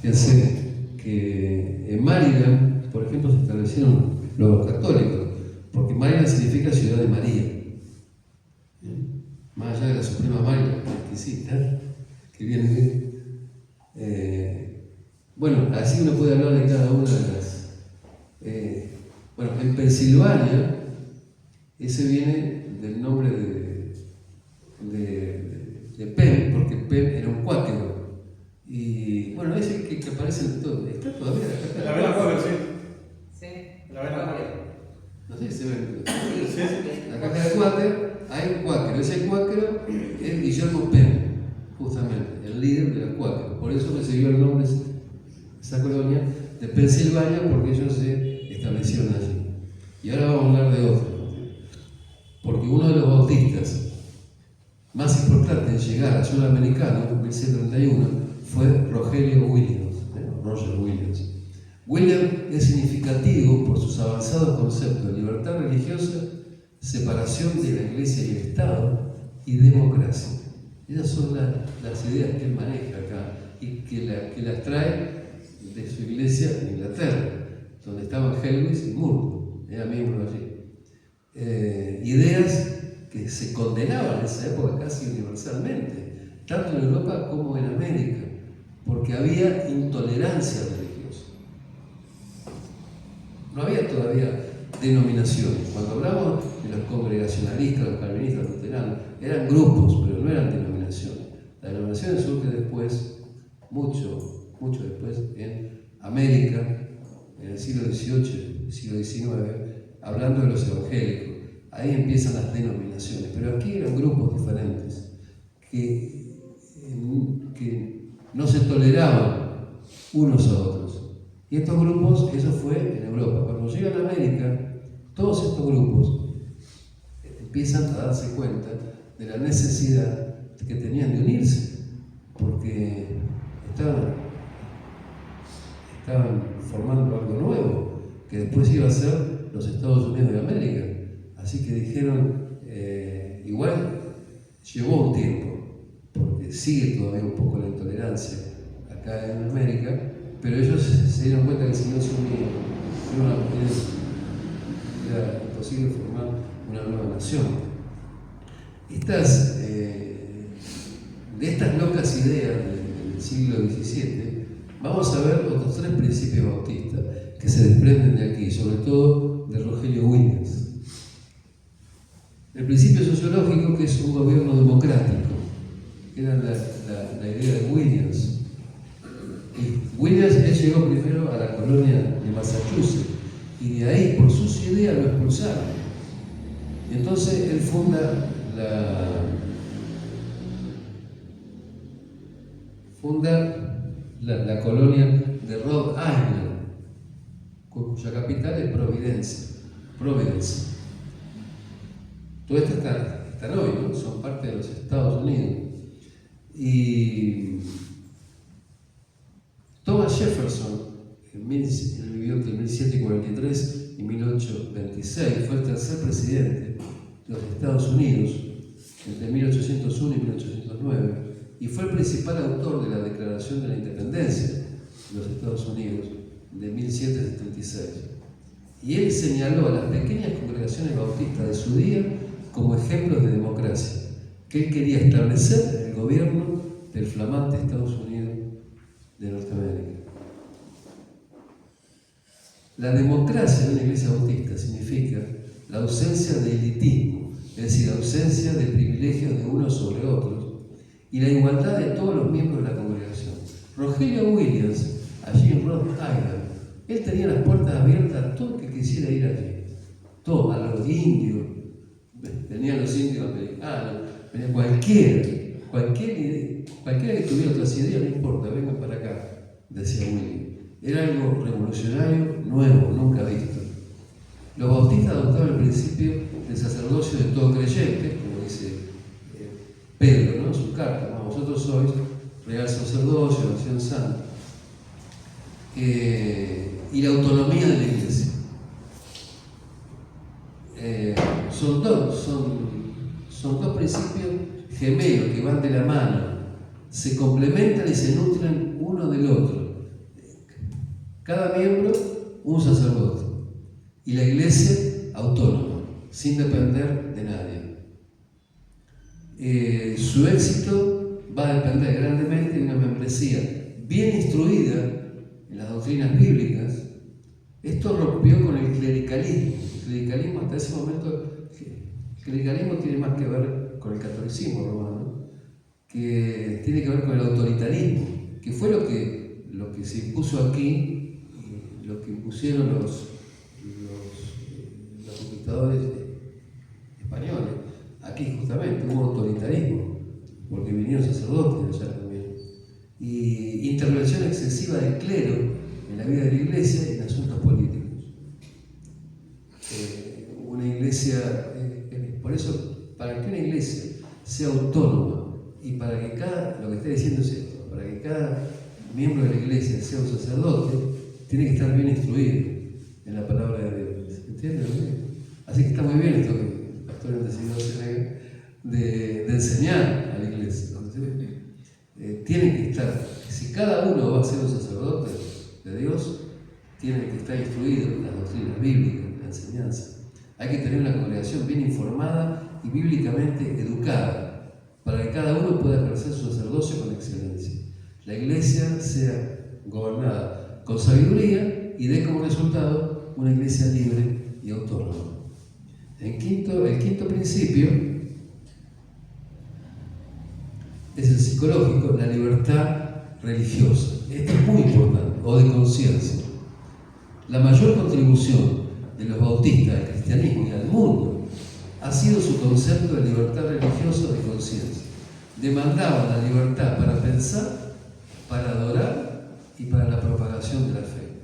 Fíjense que en Maryland, por ejemplo, se establecieron los católicos, porque Maryland significa ciudad de María. Más allá de la Suprema María, exquisita, que viene bueno, así uno puede hablar de cada una de las. Bueno, en Pensilvania, ese viene del nombre de Penn, porque Penn era un cuáquero. Y bueno, ese que aparece en todo. ¿Está todavía acá? La vela cuáquero, sí. Sí. La vela cuáquero. No sé si se ve. Sí, sí. La caja de cuáquero, hay un cuáquero. Ese cuáquero es Guillermo Penn, justamente, el líder de la cuáquero. Por eso recibió el nombre esa colonia de Pensilvania, porque ellos se establecieron allí. Y ahora vamos a hablar de otro. Porque uno de los bautistas más importantes en llegar al suelo americano, en 1631, fue Rogelio Williams, Roger Williams. Williams es significativo por sus avanzados conceptos de libertad religiosa, separación de la Iglesia y el Estado y democracia. Esas son las ideas que él maneja acá y que las trae de su iglesia en Inglaterra, donde estaban Helwys y Moore, era miembro allí. Ideas que se condenaban en esa época casi universalmente, tanto en Europa como en América, porque había intolerancia religiosa. No había todavía denominaciones. Cuando hablamos de los congregacionalistas, los calvinistas, los luteranos, eran grupos, pero no eran denominaciones. Las denominaciones surgen después, mucho después, en América, en el siglo XVIII, siglo XIX, hablando de los evangélicos. Ahí empiezan las denominaciones, pero aquí eran grupos diferentes que no se toleraban unos a otros. Y estos grupos, eso fue en Europa. Cuando llegan a América, todos estos grupos empiezan a darse cuenta de la necesidad que tenían de unirse, porque estaban formando algo nuevo, que después iba a ser los Estados Unidos de América. Así que dijeron, igual llevó un tiempo, porque sigue todavía un poco la intolerancia acá en América, pero ellos se dieron cuenta que si no se unían, era imposible formar una nueva nación. De estas locas ideas del siglo XVII, vamos a ver otros 3 principios bautistas que se desprenden de aquí, sobre todo de Rogelio Williams. El principio sociológico, que es un gobierno democrático, era la idea de Williams. Y Williams llegó primero a la colonia de Massachusetts y de ahí, por sus ideas, lo expulsaron. Y entonces él funda la colonia de Rhode Island, cuya capital es Providence. Todo esto están hoy, ¿no? Son parte de los Estados Unidos. Y Thomas Jefferson, él vivió entre 1743 y 1826, fue el tercer presidente de los Estados Unidos entre 1801 y 1809, y fue el principal autor de la Declaración de la Independencia de los Estados Unidos de 1776. Y él señaló a las pequeñas congregaciones bautistas de su día como ejemplos de democracia, que él quería establecer en el gobierno del flamante Estados Unidos de Norteamérica. La democracia de una iglesia bautista significa la ausencia de elitismo, es decir, la ausencia de privilegios de unos sobre otros, y la igualdad de todos los miembros de la congregación. Rogelio Williams, allí en Rhode Island, él tenía las puertas abiertas a todo el que quisiera ir allí. Todo, a los indios, venían los indios americanos, venía cualquiera que tuviera otras ideas, no importa, vengan para acá, decía Williams. Era algo revolucionario, nuevo, nunca visto. Los bautistas adoptaron el principio del sacerdocio de todo creyente, como dice Pedro, ¿no? En su carta, ¿no? Vosotros sois real sacerdocio, nación santa. Y la autonomía de la iglesia. Son dos principios gemelos que van de la mano, se complementan y se nutren uno del otro. Cada miembro, un sacerdote, y la iglesia autónoma, sin depender de nadie. Su éxito va a depender grandemente de una membresía bien instruida en las doctrinas bíblicas. Esto rompió con el clericalismo. El clericalismo hasta ese momento, el clericalismo tiene más que ver con el catolicismo romano, que tiene que ver con el autoritarismo, que fue lo que se impuso aquí, lo que impusieron los conquistadores españoles. Aquí justamente hubo autoritarismo, porque vinieron sacerdotes allá también. Y intervención excesiva del clero en la vida de la iglesia y en asuntos políticos. Una iglesia, por eso, para que una iglesia sea autónoma y para que lo que está diciendo es esto, para que cada miembro de la iglesia sea un sacerdote, tiene que estar bien instruido en la palabra de Dios. ¿Entienden? Así que está muy bien esto que el pastor ha decidido de enseñar a la iglesia. Tienen que estar, si cada uno va a ser un sacerdote de Dios, tiene que estar instruido en las doctrinas bíblicas, en la enseñanza. Hay que tener una congregación bien informada y bíblicamente educada, para que cada uno pueda ejercer su sacerdocio con excelencia. La iglesia sea gobernada con sabiduría y dé como resultado una iglesia libre y autónoma. El quinto principio es el psicológico, la libertad religiosa. Esto es muy importante, o de conciencia. La mayor contribución de los bautistas al cristianismo y al mundo ha sido su concepto de libertad religiosa de conciencia. Demandaban la libertad para pensar, para adorar y para la propagación de la fe.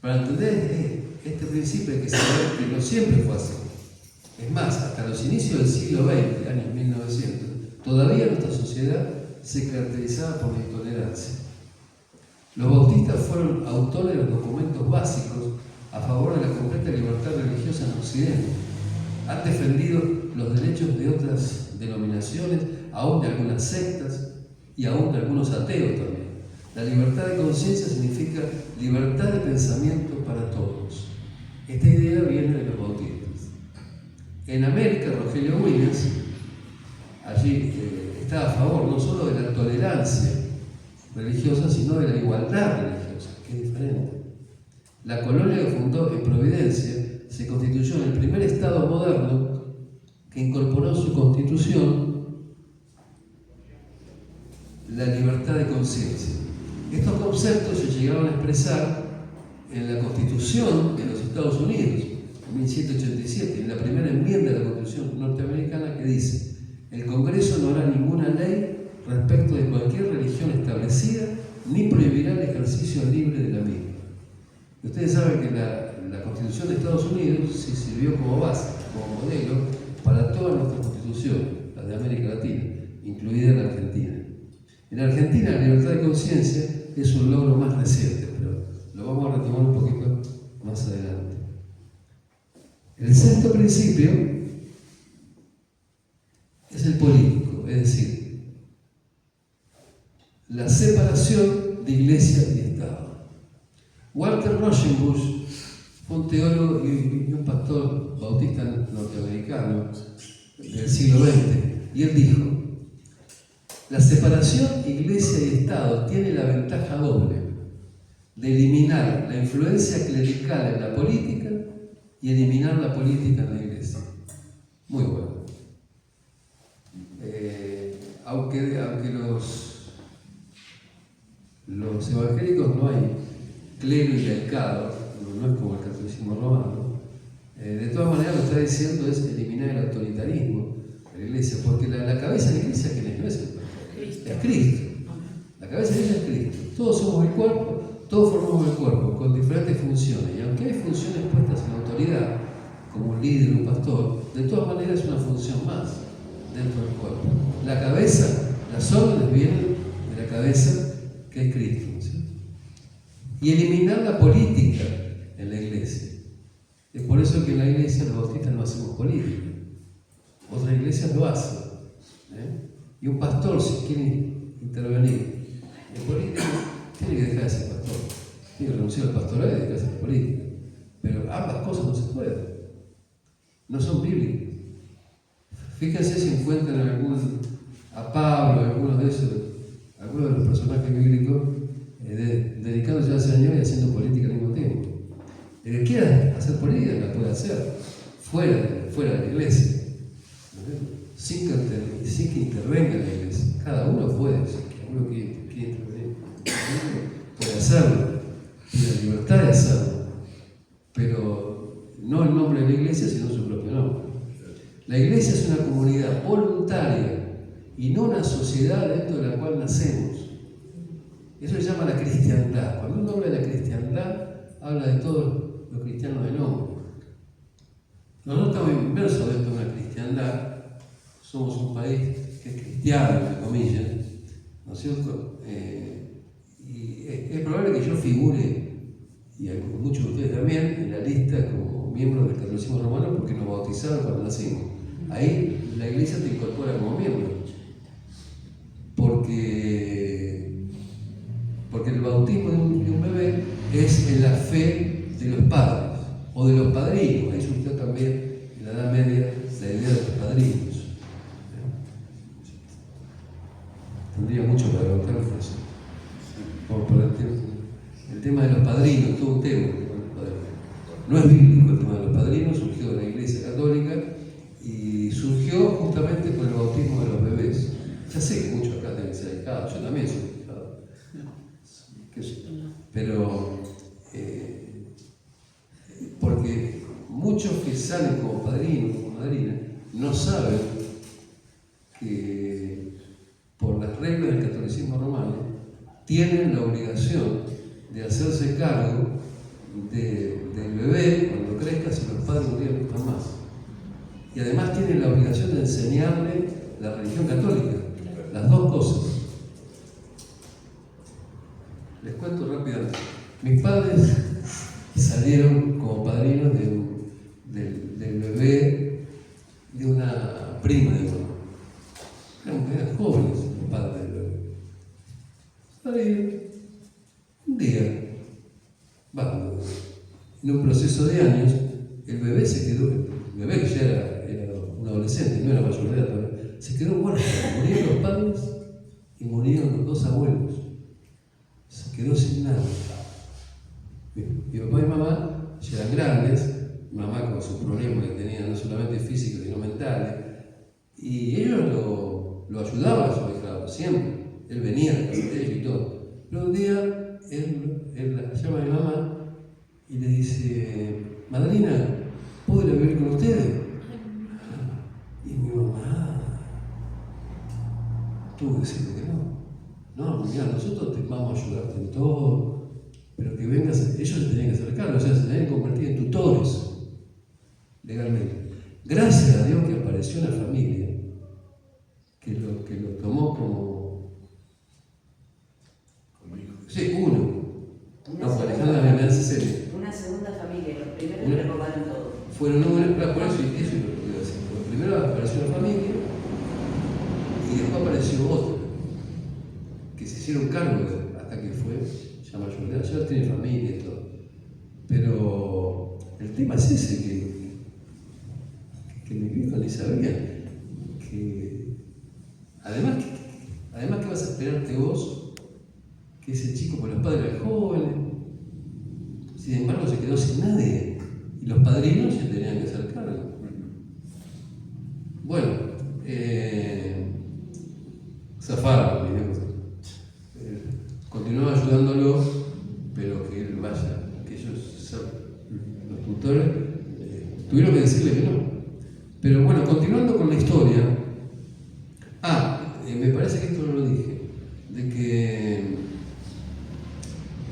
Para entender este principio hay que saber que no siempre fue así. Es más, hasta los inicios del siglo XX, años 1900, todavía nuestra sociedad se caracterizaba por la intolerancia. Los bautistas fueron autores de los documentos básicos a favor de la completa libertad religiosa en Occidente. Han defendido los derechos de otras denominaciones, aún de algunas sectas y aún de algunos ateos también. La libertad de conciencia significa libertad de pensamiento para todos. Esta idea viene de los bautistas. En América, Rogelio Williams, allí está a favor no solo de la tolerancia religiosa, sino de la igualdad religiosa, que es diferente. La colonia que fundó en Providencia se constituyó en el primer Estado moderno que incorporó en su constitución la libertad de conciencia. Estos conceptos se llegaron a expresar en la Constitución de los Estados Unidos, en 1787, en la primera enmienda de la Constitución norteamericana, que dice: el Congreso no hará ninguna ley respecto de cualquier religión establecida, ni prohibirá el ejercicio libre de la misma. Y ustedes saben que la Constitución de Estados Unidos se sirvió como base, como modelo, para todas nuestras constituciones, las de América Latina, incluida la Argentina. En Argentina la libertad de conciencia es un logro más reciente, pero lo vamos a retomar un poquito más adelante. El sexto principio es el político, es decir, la separación de iglesia y Estado. Walter Rauschenbusch fue un teólogo y un pastor bautista norteamericano del siglo XX, y él dijo: la separación iglesia y Estado tiene la ventaja doble de eliminar la influencia clerical en la política y eliminar la política en la iglesia. Muy bueno. Aunque los evangélicos no hay clero y laicado, no es como el catolicismo romano, de todas maneras lo que está diciendo es eliminar el autoritarismo de la iglesia, porque la cabeza de la iglesia, ¿quién es? No es el pastor, es Cristo. La cabeza de la iglesia es Cristo. Todos somos el cuerpo, todos formamos el cuerpo, con diferentes funciones, y aunque hay funciones puestas en la autoridad, como un líder, un pastor, de todas maneras es una función más dentro del cuerpo. La cabeza, las órdenes vienen de la cabeza que es Cristo, ¿sí? Y eliminar la política en la iglesia. Es por eso que en la iglesia los bautistas no hacemos política. Otras iglesias lo hacen. Y un pastor, si quiere intervenir en política, tiene que dejar de ser pastor. Tiene que renunciar al pastorado y dejar de ser política. Pero ambas cosas no se pueden. No son bíblicas. Fíjense si encuentran a Pablo, algunos de los personajes bíblicos, dedicándose al Señor y haciendo política al mismo tiempo. El que quiera hacer política la puede hacer fuera de la iglesia, sin que intervenga en la iglesia. Cada uno puede, si uno quiere intervenir, puede hacerlo, tiene la libertad de hacerlo, pero no en nombre de la iglesia, sino en su propio nombre. La iglesia es una comunidad voluntaria y no una sociedad dentro de la cual nacemos. Eso se llama la cristiandad. Cuando uno habla de la cristiandad, habla de todos los cristianos de nombre. Nosotros estamos inmersos dentro de una cristiandad. Somos un país que es cristiano, entre comillas, ¿no es cierto? Y es probable que yo figure, y muchos de ustedes también, en la lista como miembros del catolicismo romano, porque nos bautizaron cuando nacimos. Ahí la iglesia te incorpora como miembro. Porque el bautismo de un bebé es en la fe de los padres o de los padrinos. Ahí surgió también en la Edad Media la idea de los padrinos. Tendría mucho para contar por eso. Como por el tema de los padrinos, todo un tema. No es bíblico el tema de los padrinos, surgió de la Iglesia Católica y surgió justamente con el bautismo de los bebés. Ya sé que muchos acá deben ser ahijados, yo también soy ahijado. Pero porque muchos que salen como padrinos, como madrinas, no saben que por las reglas del catolicismo romano tienen la obligación de hacerse cargo del bebé cuando crezca si los padres un día no están más. Y además tienen la obligación de enseñarle la religión católica, las dos cosas. Les cuento rápidamente. Mis padres salieron como padrinos del bebé de una prima de mi mamá. Eran jóvenes los padres del bebé. Salieron un día, en un proceso de años, el bebé se quedó, el bebé que ya era un adolescente, no era mayor de edad todavía, se quedó huérfano. Murieron los padres y murieron los dos abuelos. Se quedó sin nada. Mi papá y mamá ya eran grandes, mamá con sus problemas que tenía no solamente físicos sino mentales, y ellos lo ayudaban a su hijado, siempre. Él venía a casa de ellos y todo. Pero un día él la llama a mi mamá y le dice: madrina, ¿puedo ir a vivir con ustedes? Y mi mamá tuvo que decirle que no. No, mira, nosotros te vamos a ayudarte en todo, pero que vengas, ellos se tenían que hacer cargo, o sea, se tenían que convertir en tutores legalmente. Gracias a Dios que apareció una familia que lo tomó como hijo. Sí, uno. No, para Alejandra me hace serio. Una segunda familia, los primeros le robaron todo. Fueron números, claro, por eso es lo que quiero decir. Porque primero apareció una familia y después apareció otra, que se hicieron cargo hasta que fue ya mayor de edad, ya tiene familia y todo. Pero el tema es ese, que mis viejos ni sabían, que además que vas a esperarte vos, que ese chico, por los padres eran jóvenes, sin embargo se quedó sin nadie, y los padrinos se tenían que hacer cargo. Bueno, zafaron, mis viejos. Continuaba ayudándolo, pero que él vaya, que ellos, los tutores, tuvieron que decirle que no. Pero bueno, continuando con la historia, me parece que esto no lo dije, de que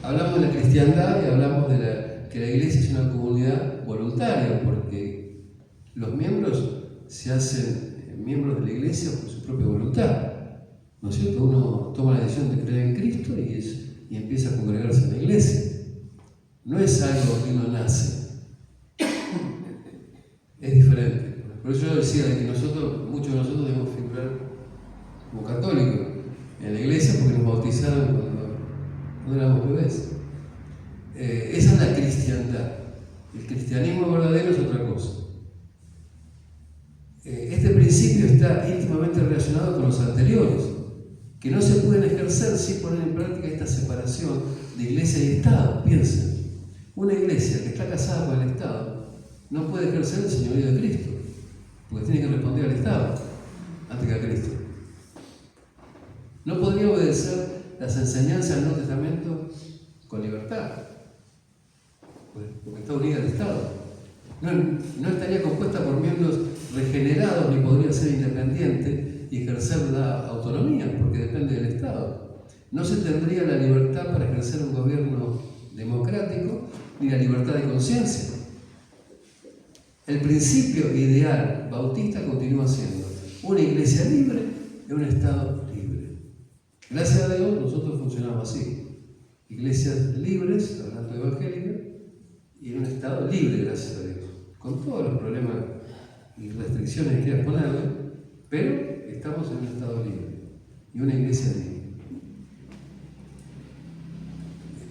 hablamos de la cristiandad y hablamos de que la iglesia es una comunidad voluntaria, porque los miembros se hacen miembros de la iglesia por su propia voluntad. ¿No es cierto? Uno toma la decisión de creer en Cristo y empieza a congregarse en la iglesia. No es algo que uno nace. Es diferente. Por eso yo decía de que muchos de nosotros debemos figurar como católicos en la iglesia porque nos bautizaron cuando éramos bebés. Esa es la cristiandad. El cristianismo verdadero es otra cosa. Este principio está íntimamente relacionado con los anteriores, que no se pueden ejercer sin poner en práctica esta separación de iglesia y Estado. Piensen, una iglesia que está casada con el Estado no puede ejercer el señorío de Cristo, porque tiene que responder al Estado antes que a Cristo. No podría obedecer las enseñanzas del Nuevo Testamento con libertad, porque está unida al Estado. No estaría compuesta por miembros regenerados ni podría ser independiente y ejercer la autonomía, porque depende del Estado. No se tendría la libertad para ejercer un gobierno democrático ni la libertad de conciencia. El principio ideal bautista continúa siendo una iglesia libre y un Estado libre. Gracias a Dios nosotros funcionamos así. Iglesias libres, hablando evangélica, y en un Estado libre, gracias a Dios. Con todos los problemas y restricciones que quieras ponerle, pero estamos en un Estado libre y una iglesia libre.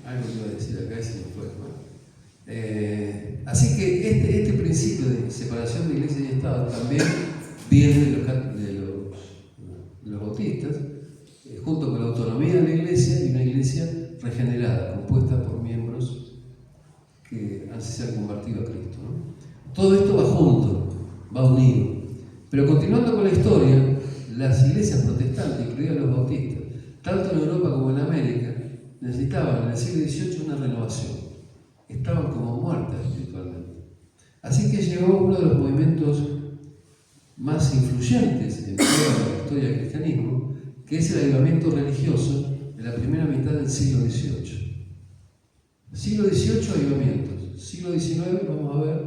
Algo que iba a decir acá y se me fue, ¿no? Así que este principio de separación de iglesia y Estado también viene de los bautistas, junto con la autonomía de la iglesia y una iglesia regenerada, compuesta por miembros que se han convertido a Cristo, ¿no? Todo esto va junto, va unido. Pero continuando con la historia, las iglesias protestantes, incluidas los bautistas, tanto en Europa como en América, necesitaban en el siglo XVIII una renovación. Estaban como muertas espiritualmente. Así que llegó uno de los movimientos más influyentes en toda la historia del cristianismo, que es el avivamiento religioso de la primera mitad del siglo XVIII. Siglo XVIII, avivamientos. Siglo XIX, vamos a ver,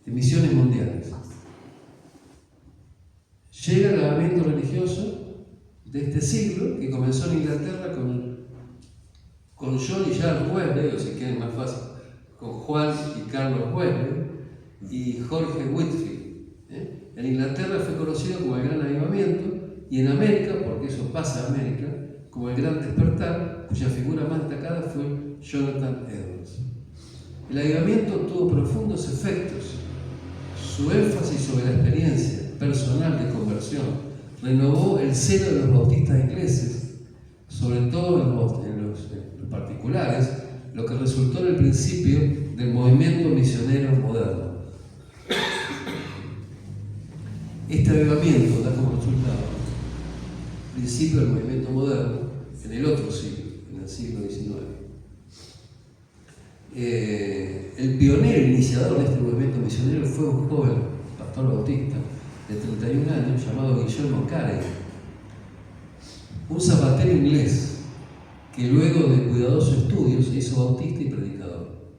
misiones mundiales. Llega el avivamiento religioso de este siglo, que comenzó en Inglaterra con John y Charles Wesley, o si quieren más fácil, con Juan y Carlos Wesley y Jorge Whitefield. En Inglaterra fue conocido como el Gran Avivamiento, y en América, porque eso pasa en América, como el Gran Despertar, cuya figura más destacada fue Jonathan Edwards. El avivamiento tuvo profundos efectos. Su énfasis sobre la experiencia personal de conversión renovó el celo de los bautistas ingleses, sobre todo en los particulares, lo que resultó en el principio del movimiento misionero moderno. Este avivamiento da como resultado el principio del movimiento moderno en el otro siglo, en el siglo XIX. El pionero iniciador de este movimiento misionero fue un joven pastor bautista de 31 años llamado Guillermo Carey, un zapatero inglés que luego de cuidadoso estudio se hizo bautista y predicador.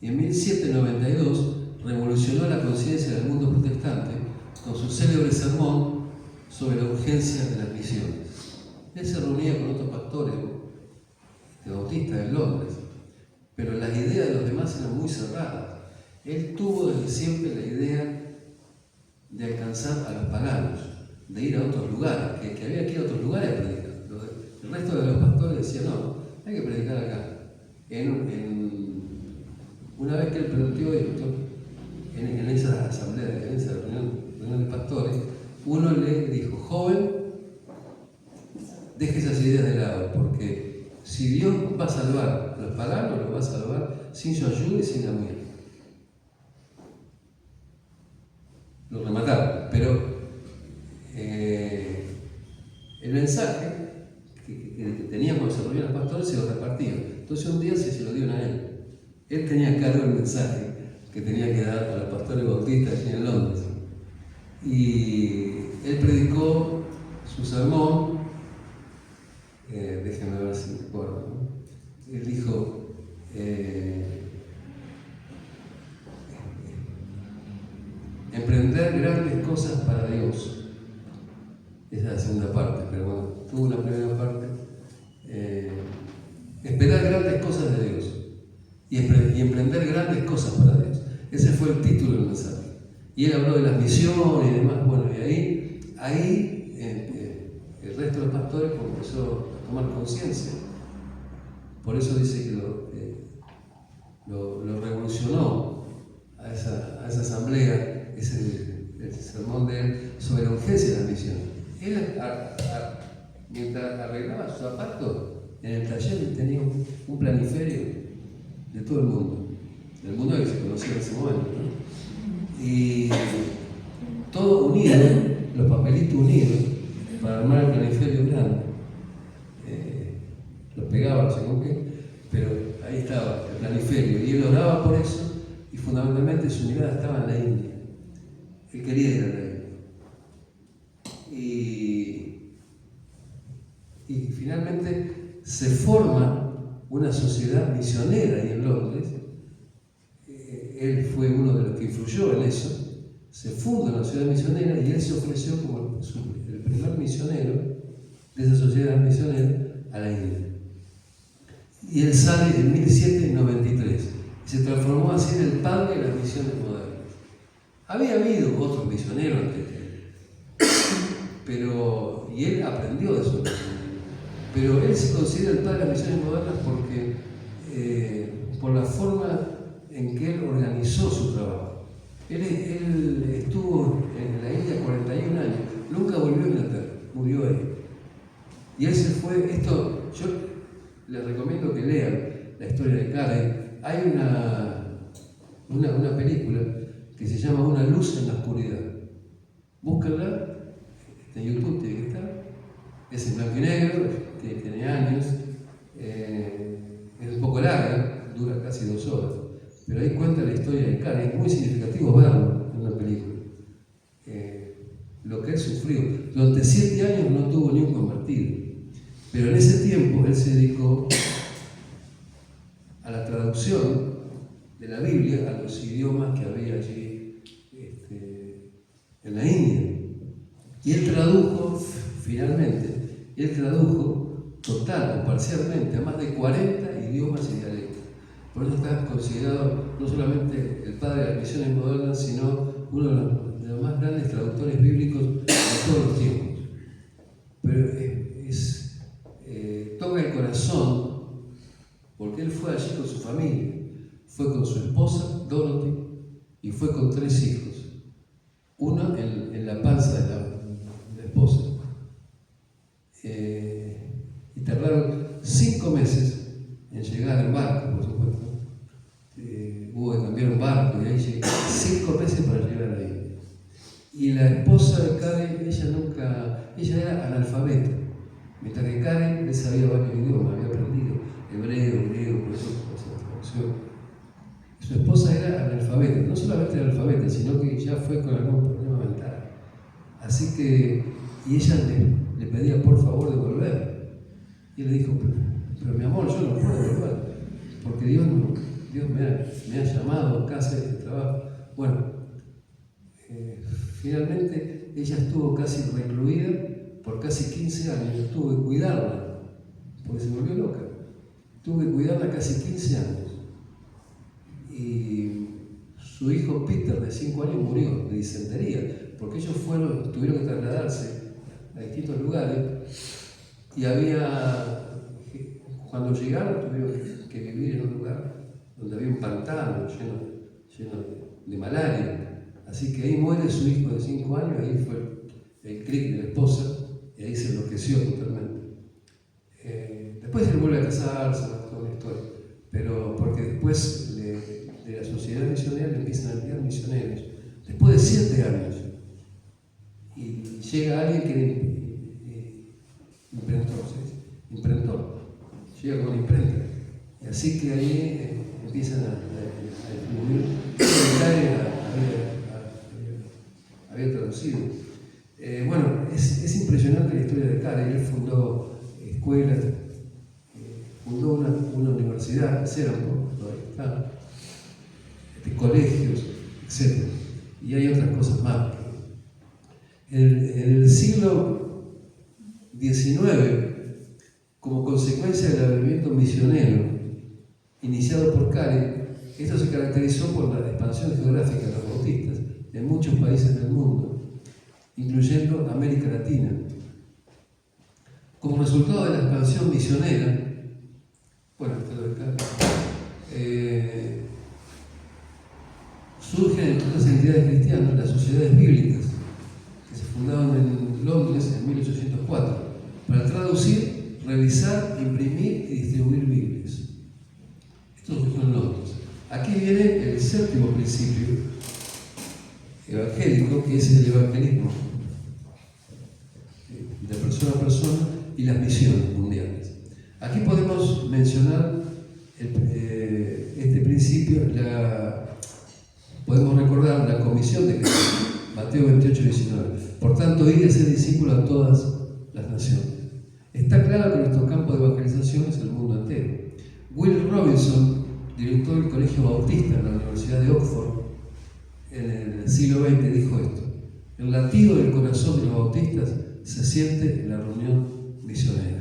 Y en 1792 revolucionó la conciencia del mundo protestante con su célebre sermón sobre la urgencia de las misiones. Él se reunía con otros pastores bautistas en Londres, pero las ideas de los demás eran muy cerradas. Él tuvo desde siempre la idea de alcanzar a los paganos, de ir a otros lugares, que había que ir a otros lugares a predicar. El resto de los pastores decían, no, hay que predicar acá. Una vez que él planteó esto, en esa asamblea, en esa reunión de pastores, uno le dijo, joven, deje esas ideas de lado, porque si Dios va a salvar a los paganos, los va a salvar sin su ayuda y sin la mía. Lo remataron, pero el mensaje que teníamos cuando se reunían los pastores se lo repartían. Entonces un día se lo dieron a él. Él tenía a cargo el mensaje que tenía que dar a los pastores bautistas allí en Londres. Y él predicó su sermón, déjenme ver si me acuerdo, ¿no? Él dijo, emprender grandes cosas para Dios. Esa es la segunda parte, pero bueno, tuvo una primera parte. Esperar grandes cosas de Dios y emprender grandes cosas para Dios. Ese fue el título del mensaje. Y él habló de las misiones y demás. Bueno, y ahí el resto de los pastores comenzó a tomar conciencia. Por eso dice que lo revolucionó a esa asamblea, el sermón de él sobre la urgencia de las misiones. Él, mientras arreglaba su zapato, en el taller tenía un planiferio de todo el mundo, del mundo que se conocía en ese momento, ¿no? Y todo unido, los papelitos unidos, para armar el planiferio grande. Lo pegaba, no sé con qué, pero ahí estaba el planiferio, y él oraba por eso, y fundamentalmente su mirada estaba en la India. Él quería ir a la India. Y finalmente se forma una sociedad misionera ahí en Londres. Él fue uno de los que influyó en eso. Se funda una sociedad misionera y él se ofreció como el primer misionero de esa sociedad misionera a la India. Y él sale en 1793 y se transformó así en el padre de las misiones modernas. Había habido otros misioneros antes de él, y él aprendió de eso. Pero él se considera el padre de las misiones modernas porque por la forma en que él organizó su trabajo. Él estuvo en la India 41 años, nunca volvió a Inglaterra, murió ahí. Y él se fue, yo les recomiendo que lean la historia de Carey. Hay una película que se llama Una luz en la oscuridad. Búsquenla, en YouTube tiene que estar. Es en blanco y negro, tiene años, es un poco larga, dura casi 2 horas. Pero ahí cuenta la historia de Carey. Es muy significativo verlo en una película. Lo que él sufrió. Durante 7 años no tuvo ni un convertido. Pero en ese tiempo él se dedicó a la traducción de la Biblia a los idiomas que había allí en la India. Y él tradujo, finalmente, total o parcialmente a más de 40 idiomas y dialectos. Por eso está considerado no solamente el padre de las misiones modernas, sino uno de los más grandes traductores bíblicos de todos los tiempos. Pero toca el corazón, porque él fue allí con su familia, fue con su esposa, Dorothy, y fue con 3 hijos. Uno en la panza de la esposa. Y tardaron 5 meses en llegar en barco, por supuesto. Hubo que cambiar un barco y ahí llegué 5 meses para llegar ahí. Y la esposa de Karen, ella era analfabeta. Mientras que Karen le sabía varios idiomas, había aprendido hebreo, griego, por eso traducción. Su esposa era analfabeta, no solamente era analfabeta, sino que ya fue con algún problema mental. Así que, y ella le pedía por favor de volver. Y él le dijo, pero mi amor, yo no puedo volver, porque Dios me ha llamado acá a hacer este trabajo. Bueno, finalmente ella estuvo casi recluida por casi 15 años. Tuve que cuidarla, porque se volvió loca. Tuve que cuidarla casi 15 años. Y su hijo Peter, de 5 años, murió de disentería, porque ellos tuvieron que trasladarse a distintos lugares y cuando llegaron tuvieron que vivir en un lugar donde había un pantano lleno de malaria. Así que ahí muere su hijo de 5 años, ahí fue el clic de la esposa, y ahí se enloqueció totalmente. Después él vuelve a casarse, toda una historia, pero porque después de la sociedad misionera le empiezan a enviar misioneros, después de 7 años, y llega alguien que imprentó, llega con imprenta, y así que ahí empiezan a distribuir. Había traducido. Bueno, es impresionante la historia de Carey. Él fundó escuelas, fundó una universidad, colegios, etc. Y hay otras cosas más. En el siglo XIX, como consecuencia del movimiento misionero iniciado por Carey, esto se caracterizó por la expansión geográfica de los bautistas en muchos países del mundo, incluyendo América Latina. Como resultado de la expansión misionera, surgen otras entidades cristianas, las sociedades bíblicas, que se fundaron en Londres en 1804, para traducir, revisar, imprimir y distribuir Biblias. Esto surgió en Londres. Aquí viene el 7º principio evangélico, que es el evangelismo de persona a persona y las misiones mundiales. Aquí podemos mencionar este principio, podemos recordar la comisión de Jesús, Mateo 28:19. Por tanto, id y ser discípulos a todas las naciones. Está claro que nuestro campo de evangelización es el mundo entero. Will Robinson, director del Colegio Bautista en la Universidad de Oxford, en el siglo XX, dijo esto: el latido del corazón de los bautistas se siente en la reunión misionera.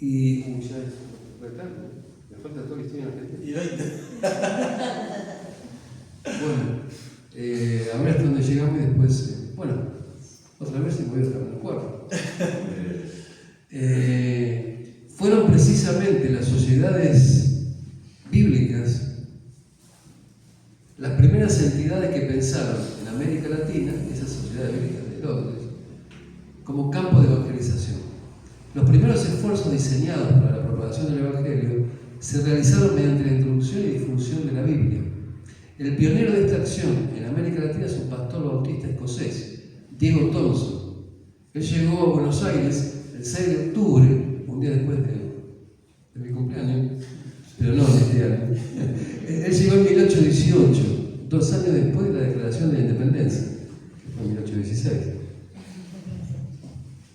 Y ya me falta toda la historia en Argentina. Y 20. Bueno, a ver hasta dónde llegamos y después, otra vez me voy a estar en el cuarto. Fueron precisamente primeras entidades que pensaron en América Latina, esa sociedad bíblica de Londres, como campo de evangelización. Los primeros esfuerzos diseñados para la propagación del Evangelio se realizaron mediante la introducción y difusión de la Biblia. El pionero de esta acción en América Latina es un pastor bautista escocés, Diego Thompson. Él llegó a Buenos Aires el 6 de octubre, un día después de mi cumpleaños, pero no en este año. Él llegó en 1818, 2 años después de la declaración de la independencia, que fue en 1816.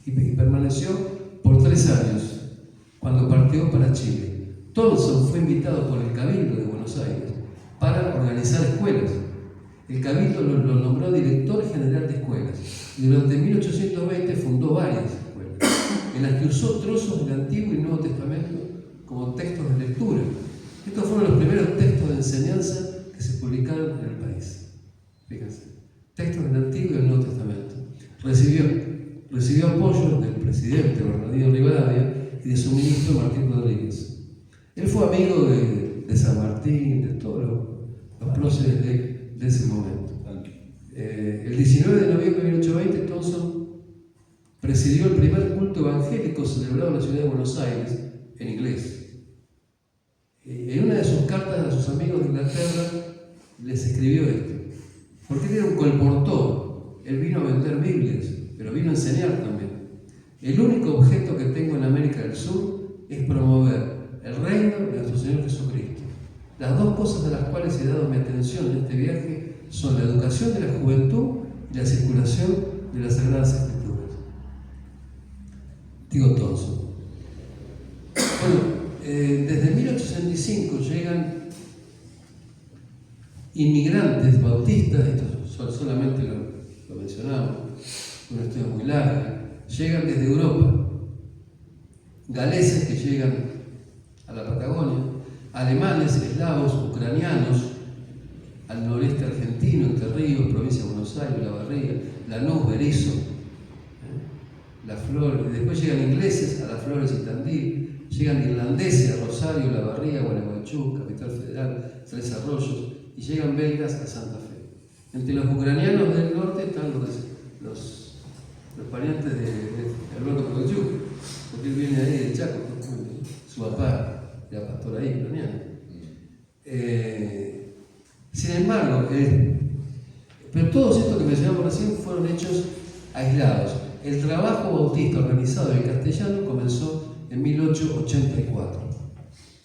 Y permaneció por 3 años, cuando partió para Chile. Thompson fue invitado por el Cabildo de Buenos Aires para organizar escuelas. El Cabildo lo nombró director general de escuelas y durante 1820 fundó varias escuelas, en las que usó trozos del Antiguo y Nuevo Testamento como textos de lectura. Estos fueron los primeros textos de enseñanza que se publicaron en el país. Fíjense, textos del Antiguo y del Nuevo Testamento. Recibió apoyo del presidente Bernardino Rivadavia y de su ministro Martín Rodríguez. Él fue amigo de San Martín, de todos los próceres de ese momento. El 19 de noviembre de 1820, Thompson presidió el primer culto evangélico celebrado en la ciudad de Buenos Aires en inglés. En una de sus cartas a sus amigos de Inglaterra les escribió esto, porque él era un colportor, él vino a vender Biblias, pero vino a enseñar también. El único objeto que tengo en América del Sur es promover el reino de nuestro Señor Jesucristo. Las dos cosas de las cuales he dado mi atención en este viaje son la educación de la juventud y la circulación de las Sagradas Escrituras. Digo Thompson. Bueno, desde 1865 llegan inmigrantes bautistas, esto solamente lo mencionamos, una historia muy larga, llegan desde Europa, galeses que llegan a la Patagonia, alemanes, eslavos, ucranianos, al noreste argentino, Entre Ríos, provincia de Buenos Aires, La Barriga, Lanús, Berisso, La Flor, y después llegan ingleses a Las Flores y Tandil, llegan irlandeses a Rosario, La Barriga, Gualeguaychú, Capital Federal, Tres Arroyos, y llegan belgas a Santa Fe. Entre los ucranianos del norte están los parientes de Alberto Kovalchuk, porque él viene ahí de Chaco, su papá era pastor ahí, ucraniano. Sin embargo, pero todos estos que mencionamos recién fueron hechos aislados. El trabajo bautista organizado en castellano comenzó en 1884,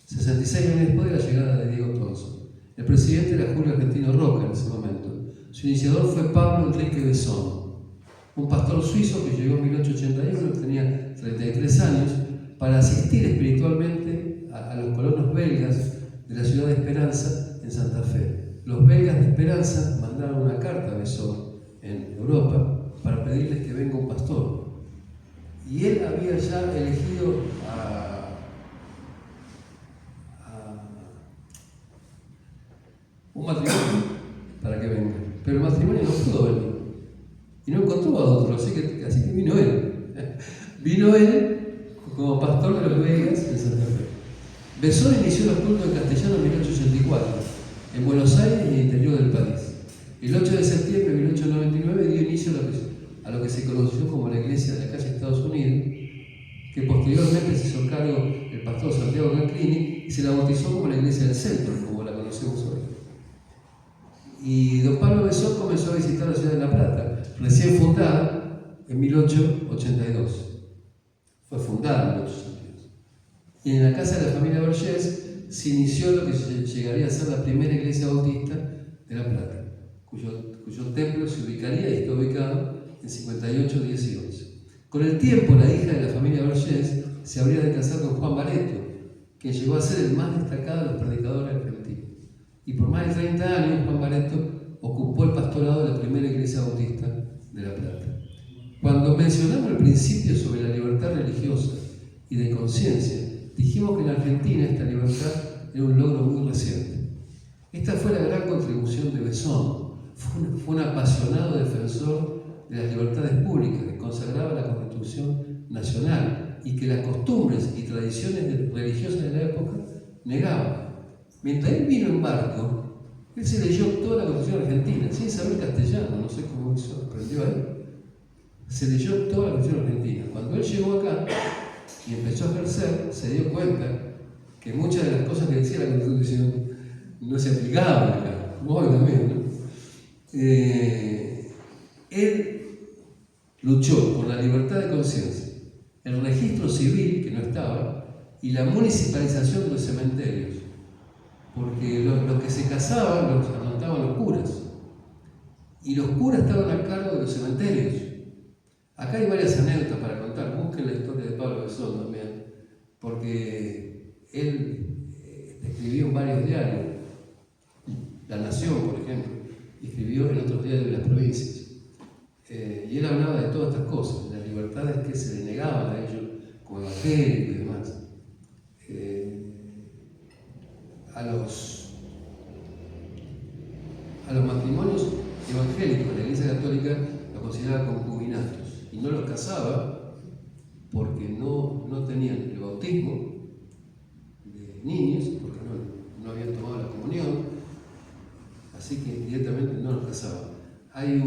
66 años después de la llegada de Diego Thompson. El presidente era Julio Argentino Roca en ese momento. Su iniciador fue Pablo Enrique Besson, un pastor suizo que llegó en 1881, tenía 33 años, para asistir espiritualmente a los colonos belgas de la ciudad de Esperanza en Santa Fe. Los belgas de Esperanza mandaron una carta a Besson en Europa para pedirles que venga un pastor. Y él había ya elegido un matrimonio para que venga. Pero el matrimonio no pudo venir. Y no encontró a otro, así que vino él. Vino él como pastor de los belgas en Santa Fe. Besson inició los cultos en castellano en 1884, en Buenos Aires y en el interior del país. El 8 de septiembre de 1899 dio inicio a lo que se conoció como la Iglesia de la Calle Estados Unidos, que posteriormente se hizo cargo el pastor Santiago Canclini y se la bautizó como la Iglesia del Centro, como la conocemos hoy. Y don Pablo Besson comenzó a visitar la ciudad de La Plata, recién fundada en 1882. Fue fundada en 1882. Y en la casa de la familia Vergés se inició lo que llegaría a ser la primera iglesia bautista de La Plata, cuyo templo se ubicaría y está ubicado en 58, 10 y 11. Con el tiempo, la hija de la familia Vergés se habría de casar con Juan Bareto, quien llegó a ser el más destacado de los predicadores argentinos. Y por más de 30 años, Juan Bareto ocupó el pastorado de la primera iglesia bautista de La Plata. Cuando mencionamos el principio sobre la libertad religiosa y de conciencia, dijimos que en Argentina esta libertad era un logro muy reciente. Esta fue la gran contribución de Besson. Fue un apasionado defensor de las libertades públicas que consagraba la Constitución Nacional y que las costumbres y tradiciones religiosas de la época negaban. Mientras él vino en barco, Él se leyó toda la Constitución argentina, sin saber castellano, no sé cómo hizo, aprendió ahí. Se leyó toda la Constitución argentina. Cuando él llegó acá y empezó a ejercer, se dio cuenta que muchas de las cosas que decía la Constitución no se aplicaban acá, hoy también, ¿no? Él luchó por la libertad de conciencia, el registro civil, que no estaba, y la municipalización de los cementerios, porque los que se casaban los anotaban los curas, y los curas estaban a cargo de los cementerios. Acá hay varias anécdotas para contar, busquen la historia de Pablo Besón también, porque él escribió en varios diarios, La Nación, por ejemplo, y escribió en otros diarios de las provincias. Y él hablaba de todas estas cosas, de las libertades que se le negaban a ellos como evangélicos y demás. A los matrimonios evangélicos, la Iglesia Católica los consideraba concubinatos y no los casaba porque no tenían el bautismo de niños, porque no habían tomado la comunión, así que directamente no los casaba. Hay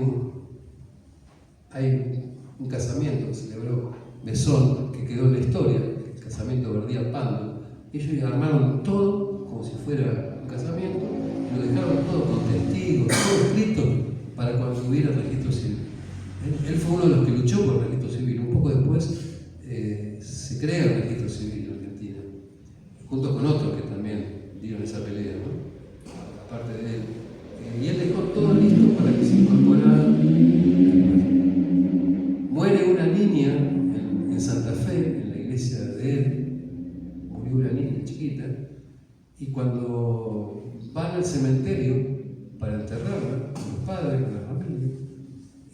un casamiento que celebró Besón, que quedó en la historia, el casamiento Verdía-Pando. Ellos armaron todo como si fuera un casamiento, y lo dejaron todo con testigos, todo escrito para cuando hubiera registro civil. Él fue uno de los que luchó por el registro civil. Un poco después se crea el registro civil en Argentina, junto con otros que también dieron esa pelea, ¿no? Aparte de él. Y él dejó todo listo para que se incorporara. Muere una niña en Santa Fe, en la iglesia de él, murió una niña chiquita, y cuando van al cementerio para enterrarla, con los padres, con la familia,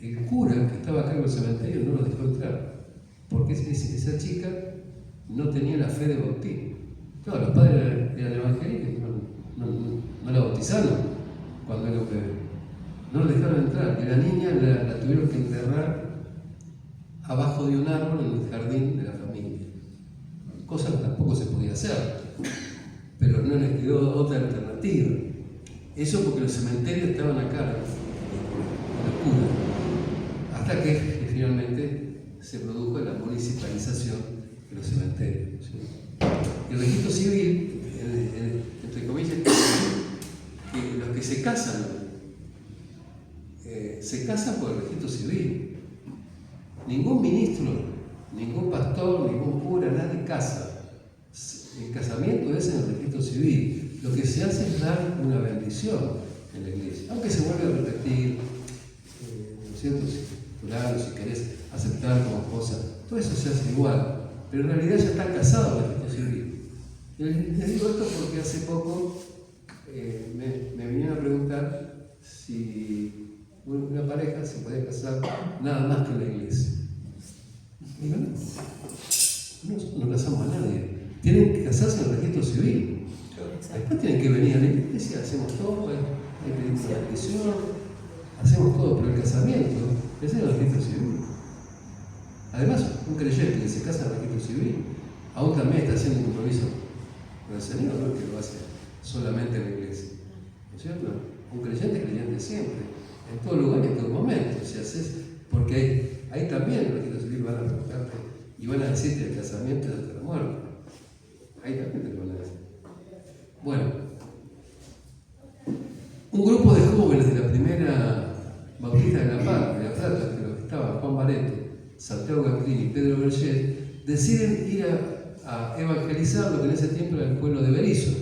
el cura que estaba a cargo del cementerio no los dejó entrar, porque esa chica no tenía la fe de bautismo. Claro, los padres eran evangélicos, no la bautizaron cuando era un bebé. No la dejaron entrar, y la niña la tuvieron que enterrar abajo de un árbol en el jardín de la familia. Cosa que tampoco se podía hacer, pero no les quedó otra alternativa. Eso porque los cementerios estaban a cargo de los curas, hasta que finalmente se produjo la municipalización de los cementerios. ¿Sí? El registro civil, entre comillas, que los que se casan por el registro civil. Ningún ministro, ningún pastor, ningún cura, nadie casa. El casamiento es en el registro civil. Lo que se hace es dar una bendición en la iglesia, aunque se vuelve a repetir, ¿no es cierto? Si querés aceptar como esposa, todo eso se hace igual, pero en realidad ya están casados en el registro civil. Y les digo esto porque hace poco me vinieron a preguntar si una pareja se podía casar nada más que en la iglesia. Digo, no casamos a nadie. Tienen que casarse en el registro civil. Después tienen que venir a la iglesia, hacemos todo, hay que pedir una bendición, hacemos todo, pero el casamiento es en el registro civil. Además, un creyente que se casa en el registro civil, aún también está haciendo un compromiso con el Señor, no es que lo hace solamente en la iglesia. ¿No es cierto? Un creyente es creyente siempre, en todo lugar y en todo momento. Si haces, porque ahí también en el registro civil van a preguntarte y van a decirte el casamiento es hasta la muerte. Ahí también te lo van a decir. Bueno, un grupo de jóvenes de la primera Bautista de La Plata, que los estaban Juan Bareto, Santiago Gacrini y Pedro Berget, deciden ir a evangelizar lo que en ese tiempo era el pueblo de Berisso.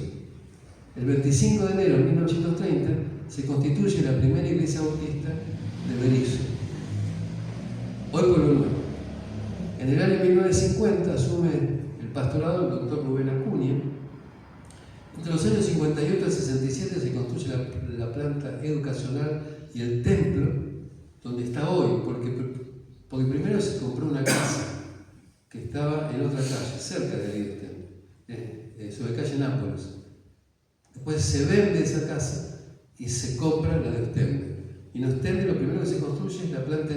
El 25 de enero de 1930 se constituye la primera iglesia bautista de Berisso, hoy Pueblo Nuevo. En el año 1950 asume el pastorado el doctor Rubén Acuña. Entre los años 58 y 67 se construye la planta educacional y el templo donde está hoy, porque primero se compró una casa que estaba en otra calle, cerca de ahí del templo, sobre calle Nápoles. Después se vende esa casa y se compra la de Ostende. Y en Ostende lo primero que se construye es la planta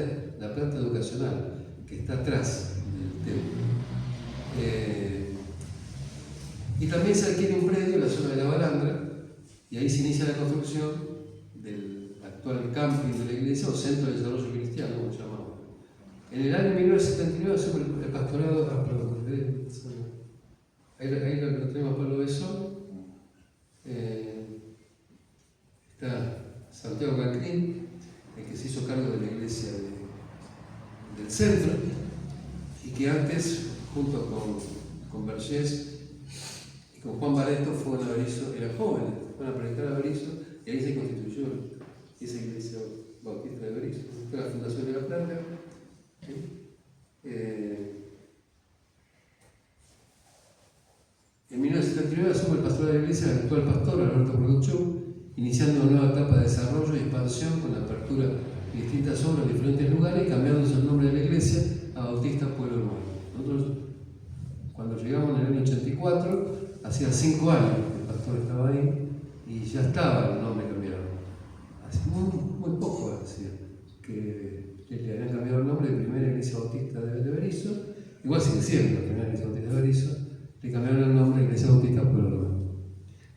educacional, que está atrás del templo. Y también se adquiere un predio en la zona de La Balandra, Y ahí se inicia la construcción del actual camping de la iglesia o centro de desarrollo cristiano, como se llama ahora. En el año 1979 asume el pastorado. Ahí lo tenemos Pablo Besón. Está Santiago Cacrín, el que se hizo cargo de la iglesia del centro, y que antes, junto con Vergés y con Juan Bareto, fueron a Berisso, eran jóvenes, fueron a predicar a Berisso, y ahí se constituyó esa iglesia bautista de Berisso. Fue la fundación de la planta. En 1979 asume el pastorado de la iglesia el actual pastor Alberto Produchó, iniciando una nueva etapa de desarrollo y expansión con la apertura de distintas obras en diferentes lugares y cambiándose el nombre de la iglesia a Bautista Pueblo Nuevo. Nosotros, cuando llegamos en el año 84, hacía 5 años que el pastor estaba ahí y ya estaba el nombre cambiado. Hace muy poco hacía que le habían cambiado el nombre de Primera Iglesia Bautista de Berisso, igual sigue siendo la Primera Iglesia Bautista de Berisso, le cambiaron el nombre de Iglesia Bautista Pueblo Nuevo.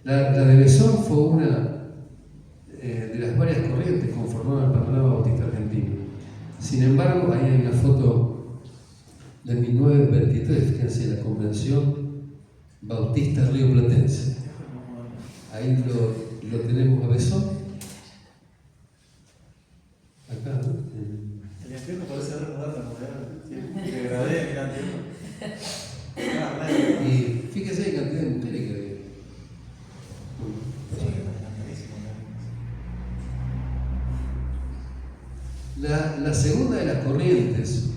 La de Besón fue una de las varias corrientes que conformaban el panorama bautista argentino. Sin embargo, ahí hay una foto de 1923, fíjense, la Convención Bautista Río Platense. Ahí lo tenemos a Besón. Acá, ¿no? El infierno parece haber moderno, ¿no? Que grabé en el infierno. Y fíjese la cantidad de mujeres que había. La segunda de las corrientes,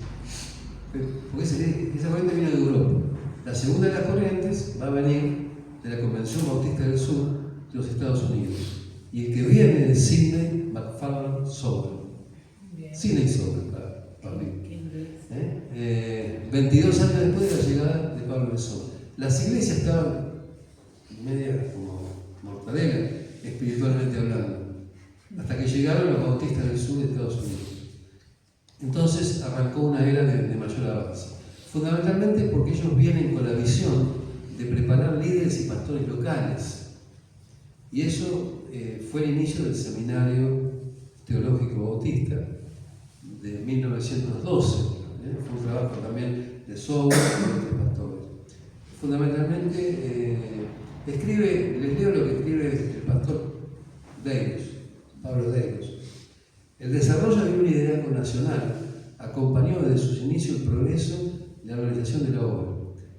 porque esa corriente vino de Europa, la segunda de las corrientes va a venir de la Convención Bautista del Sur de los Estados Unidos. Y el que viene es Sidney McFarland Sobel. Sidney Sobel, Pablito. 22 años después de la llegada de Pablo Besón. Las iglesias estaban media como mortadela, espiritualmente hablando, hasta que llegaron los bautistas del sur de Estados Unidos. Entonces arrancó una era de mayor avance, fundamentalmente porque ellos vienen con la visión de preparar líderes y pastores locales. Y eso fue el inicio del Seminario Teológico Bautista de 1912. Fue un trabajo también de Sobel y de otros pastores. Fundamentalmente, les leo lo que escribe el pastor Deiros, Pablo Deiros. El desarrollo de un liderazgo nacional acompañó desde sus inicios el progreso y la organización de la obra.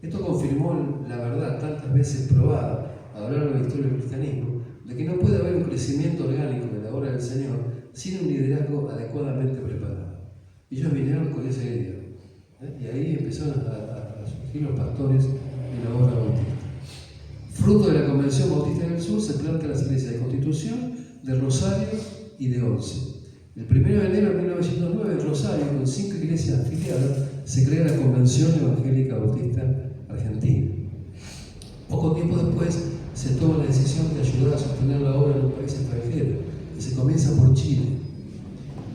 Esto confirmó la verdad tantas veces probada a lo largo de la historia del cristianismo, de que no puede haber un crecimiento orgánico de la obra del Señor sin un liderazgo adecuadamente preparado. Ellos vinieron con esa idea, y ahí empezaron a surgir los pastores de la obra bautista. Fruto de la Convención Bautista del Sur se plantan las iglesias de Constitución, de Rosario y de Once. El 1 de enero de 1909, en Rosario, con 5 iglesias afiliadas, se crea la Convención Evangélica Bautista Argentina. Poco tiempo después, se toma la decisión de ayudar a sostener la obra en un país extranjero, y se comienza por Chile.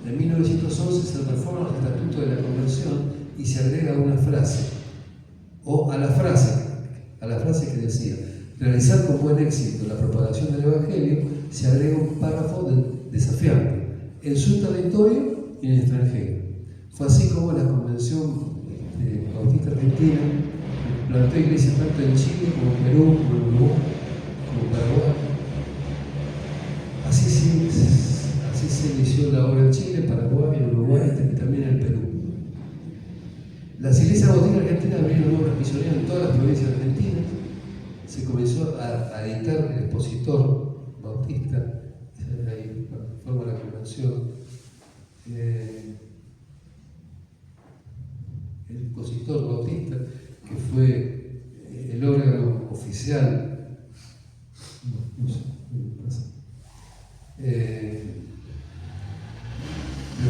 En 1911 se reforma el estatuto de la Convención y se agrega una frase, o a la frase que decía: realizar con buen éxito la propagación del Evangelio, se agrega un párrafo desafiante en su territorio y en el extranjero. Fue así como la Convención Bautista Argentina plantó iglesias tanto en Chile como en Perú, como en Uruguay, como en Paraguay. Así se inició la obra en Chile, Paraguay, en Uruguay y también en Perú. Las iglesias bautistas argentinas abrieron obras misioneras en todas las provincias argentinas. Se comenzó a editar el expositor bautista, ahí forma la convención. El expositor bautista, que fue el órgano oficial, los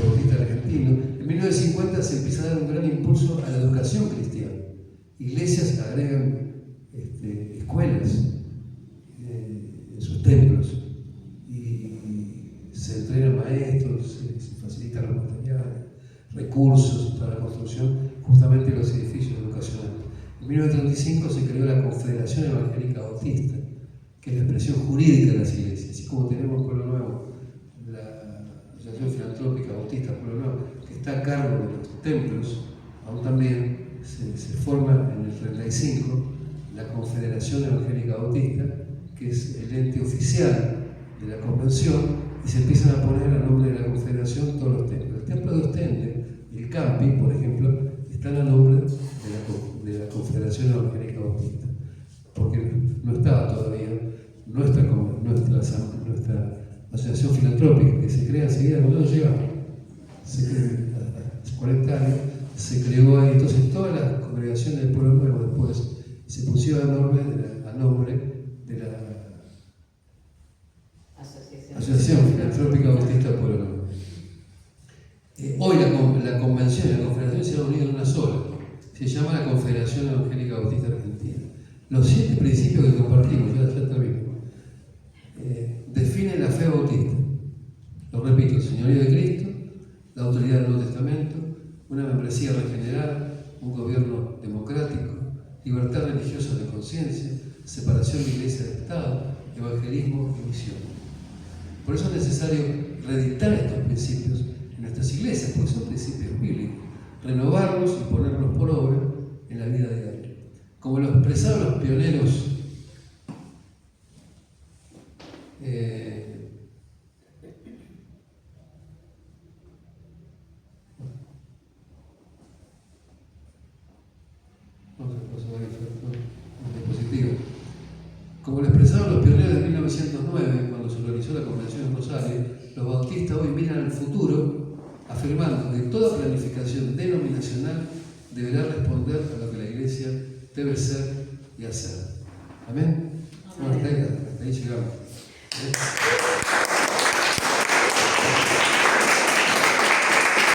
bautistas argentinos. En 1950 se empieza a dar un gran impulso a la educación cristiana. Iglesias agregan escuelas en sus templos y se entrenan maestros, se facilitan los materiales, recursos para la construcción justamente de los edificios educacionales. En 1935 se creó la Confederación Evangélica Bautista, que es la expresión jurídica de las iglesias, así como tenemos Pueblo Nuevo, la Asociación Filantrópica Bautista Pueblo Nuevo, que está a cargo de los templos, aún también se forma en el 35 la Confederación Evangélica Bautista, que es el ente oficial de la convención, y se empiezan a poner a nombre de la Confederación todos los templos. El templo de Ostende y el Campi, por ejemplo, están a nombre de la Confederación Evangélica Bautista, porque no estaba todavía nuestra asociación filantrópica, que se crea enseguida cuando nos llegamos, hace 40 años, se creó ahí. Entonces todas las congregaciones del Pueblo Nuevo después se pusieron a nombre de la Asociación Filantrópica Bautista Pueblo Nuevo. Hoy la convención y la confederación se han unido en una sola, se llama la Confederación Evangélica Bautista Argentina. Los 7 principios que compartimos, ya termino, definen la fe bautista. Lo repito: el señorío de Cristo, la autoridad del Nuevo Testamento, una membresía regenerada, un gobierno democrático, libertad religiosa de conciencia, separación de iglesia de Estado, evangelismo y misión. Por eso es necesario reeditar estos principios en nuestras iglesias, porque son principios bíblicos, renovarlos y ponerlos por obra en la vida diaria. Como lo expresaron los pioneros Como lo expresaron los pioneros de 1909, cuando se realizó la Convención en Rosario, los bautistas hoy miran al futuro, afirmando que toda planificación denominacional deberá responder a lo que la Iglesia debe ser y hacer. ¿Amén? Bueno, hasta ahí llegamos.